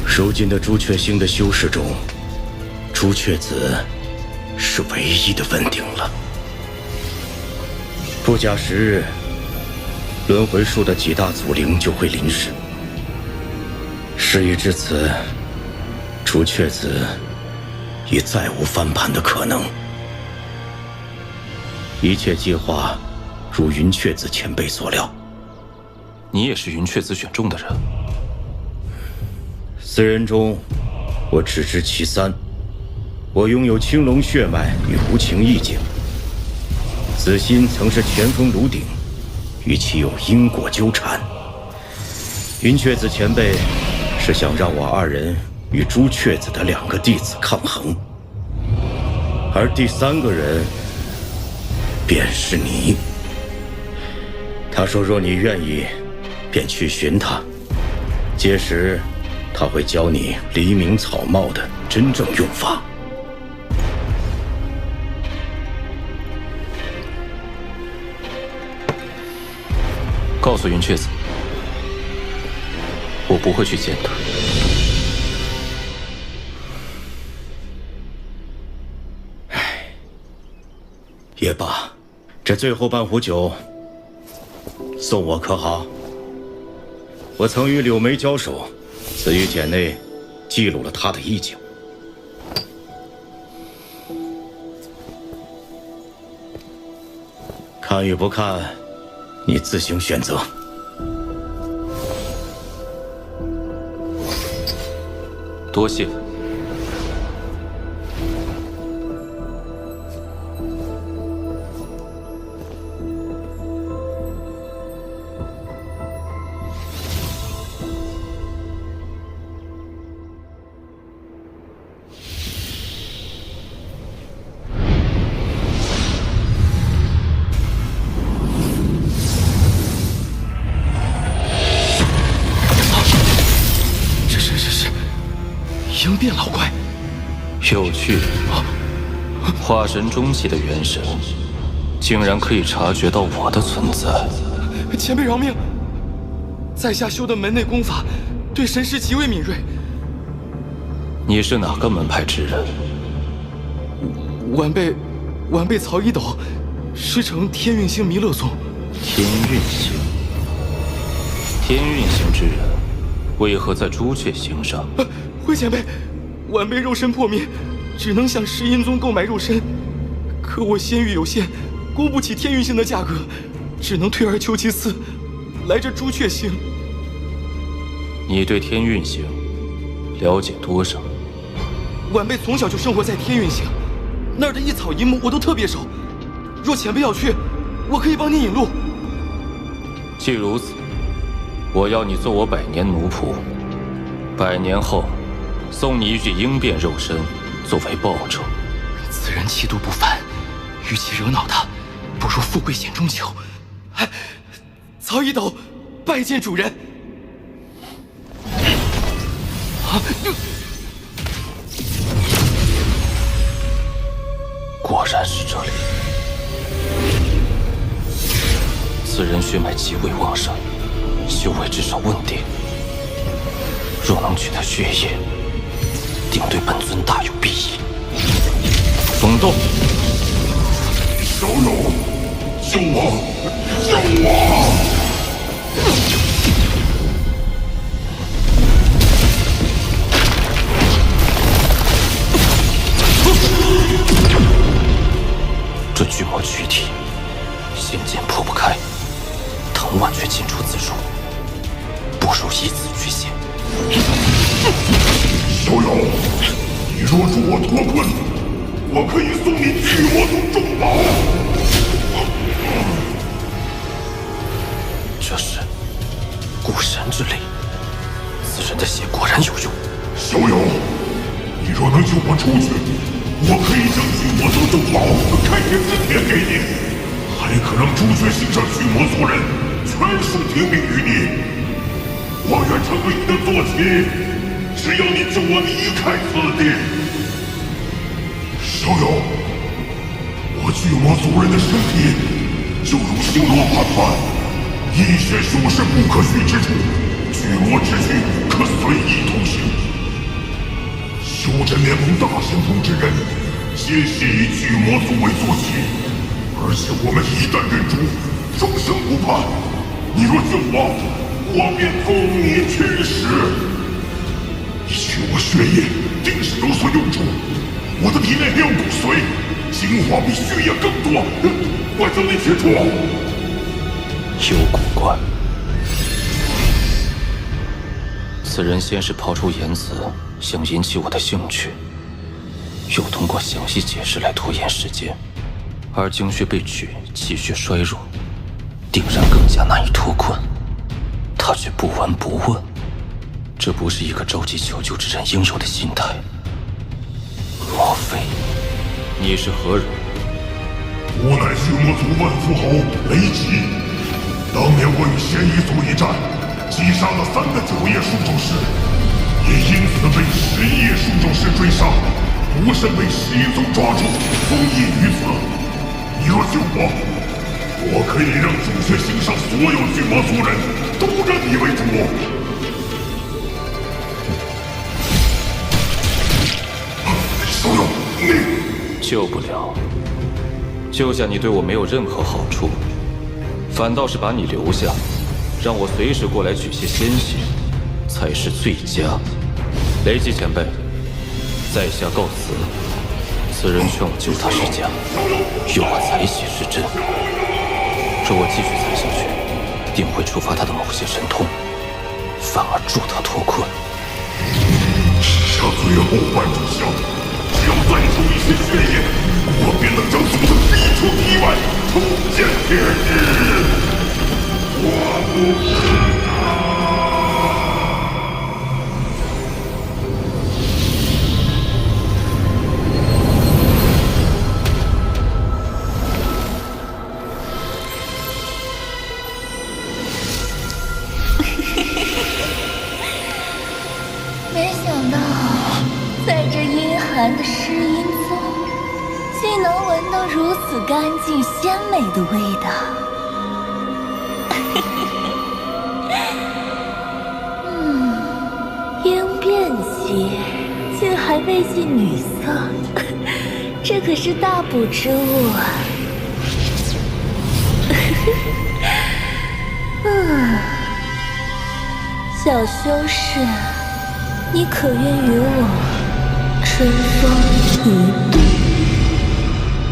如今的朱雀星的修士中，朱雀子是唯一的问鼎了。不假10日，轮回术的几大祖灵就会临世。事已至此，朱雀子已再无翻盘的可能。一切计划如云雀子前辈所料。你也是云雀子选中的人？4人中，我只知其3。我拥有青龙血脉与无情意境，子欣曾是前锋炉鼎，与其有因果纠缠。云雀子前辈是想让我2人与朱雀子的2个弟子抗衡，而第3个人便是你。他说若你愿意，便去寻他，届时他会教你黎明草帽的真正用法。告诉云雀子，我不会去见他。也罢，这最后半壶酒送我可好？我曾与柳眉交手，此玉简内记录了他的意境。看与不看，你自行选择。多谢。应变老怪，有趣。化神中期的元神，竟然可以察觉到我的存在。前辈饶命！在下修的门内功法，对神识极为敏锐。你是哪个门派之人？晚辈曹一斗，师承天运星弥勒宗。天运星，天运星之人，为何在朱雀星上？魏前辈，晚辈肉身破灭，只能向石阴宗购买肉身，可我仙域有限，估不起天运星的价格，只能退而求其次，来这朱雀星。你对天运星了解多少？晚辈从小就生活在天运星，那儿的一草一木我都特别熟。若前辈要去，我可以帮你引路。既如此，我要你做我100年奴仆，100年后送你一具鹰变肉身作为报酬。此人气度不凡，与其惹恼他，不如富贵险中求。曹一斗，拜见主人。果然是这里。此人血脉极为旺盛，修为至少稳定。若能取他血液，定对本尊大有裨益。风动！小友，救我！救我！这巨魔躯体，仙剑破不开，藤蔓却进出自如，不如以此驱邪。小友，你若助我脱困，我可以送你巨魔宗重宝。这是蛊神之力，此人的血果然有用。小友，你若能救我出去，我可以将巨魔宗重宝开天之铁给你，还可让朱雀星上巨魔族人全数听命于你。我愿成为你的坐骑，只要你救我离开此地。小友，我巨魔族人的身体就如星罗盘盘，一切修士不可取之处，巨魔之躯可随意通行。修真联盟大先锋之人，皆系以巨魔族为坐骑，而且我们一旦认主，终生不叛。你若救我，我便封你驱使。你取我血液，定是有所用处。我的体内还有骨髓，精华比血液更多，我将你取出。有古怪。此人先是抛出言辞，想引起我的兴趣，又通过详细解释来拖延时间，而精血被取，气血衰弱，定然更加难以脱困。他却不闻不问，这不是一个着急求救之人应有的心态。莫非你是何人？我乃巨魔族万夫侯雷吉。当年我与仙一族一战，击杀了3个9叶术咒师，也因此被11叶术咒师追杀，不慎被石阴宗抓住，封印于此。你若救我可以让朱雀星上所有巨魔族人都认你为主。小友，你救不了，救下你对我没有任何好处，反倒是把你留下，让我随时过来取些鲜血，才是最佳。雷吉前辈，在下告辞。此人劝我救他是假，诱我采血是真。若我继续采下去，定会触发他的某些神通，反而助他脱困。下最后半炷香，只要再出一些血液，我便能将祖宗逼出体外，重见天日。我不是。没想到，在这阴寒的尸阴宗，竟能闻到如此干净鲜美的味道。鹰变期竟还未尽女色，这可是大补之物啊！小修士，你可愿与我春风一度。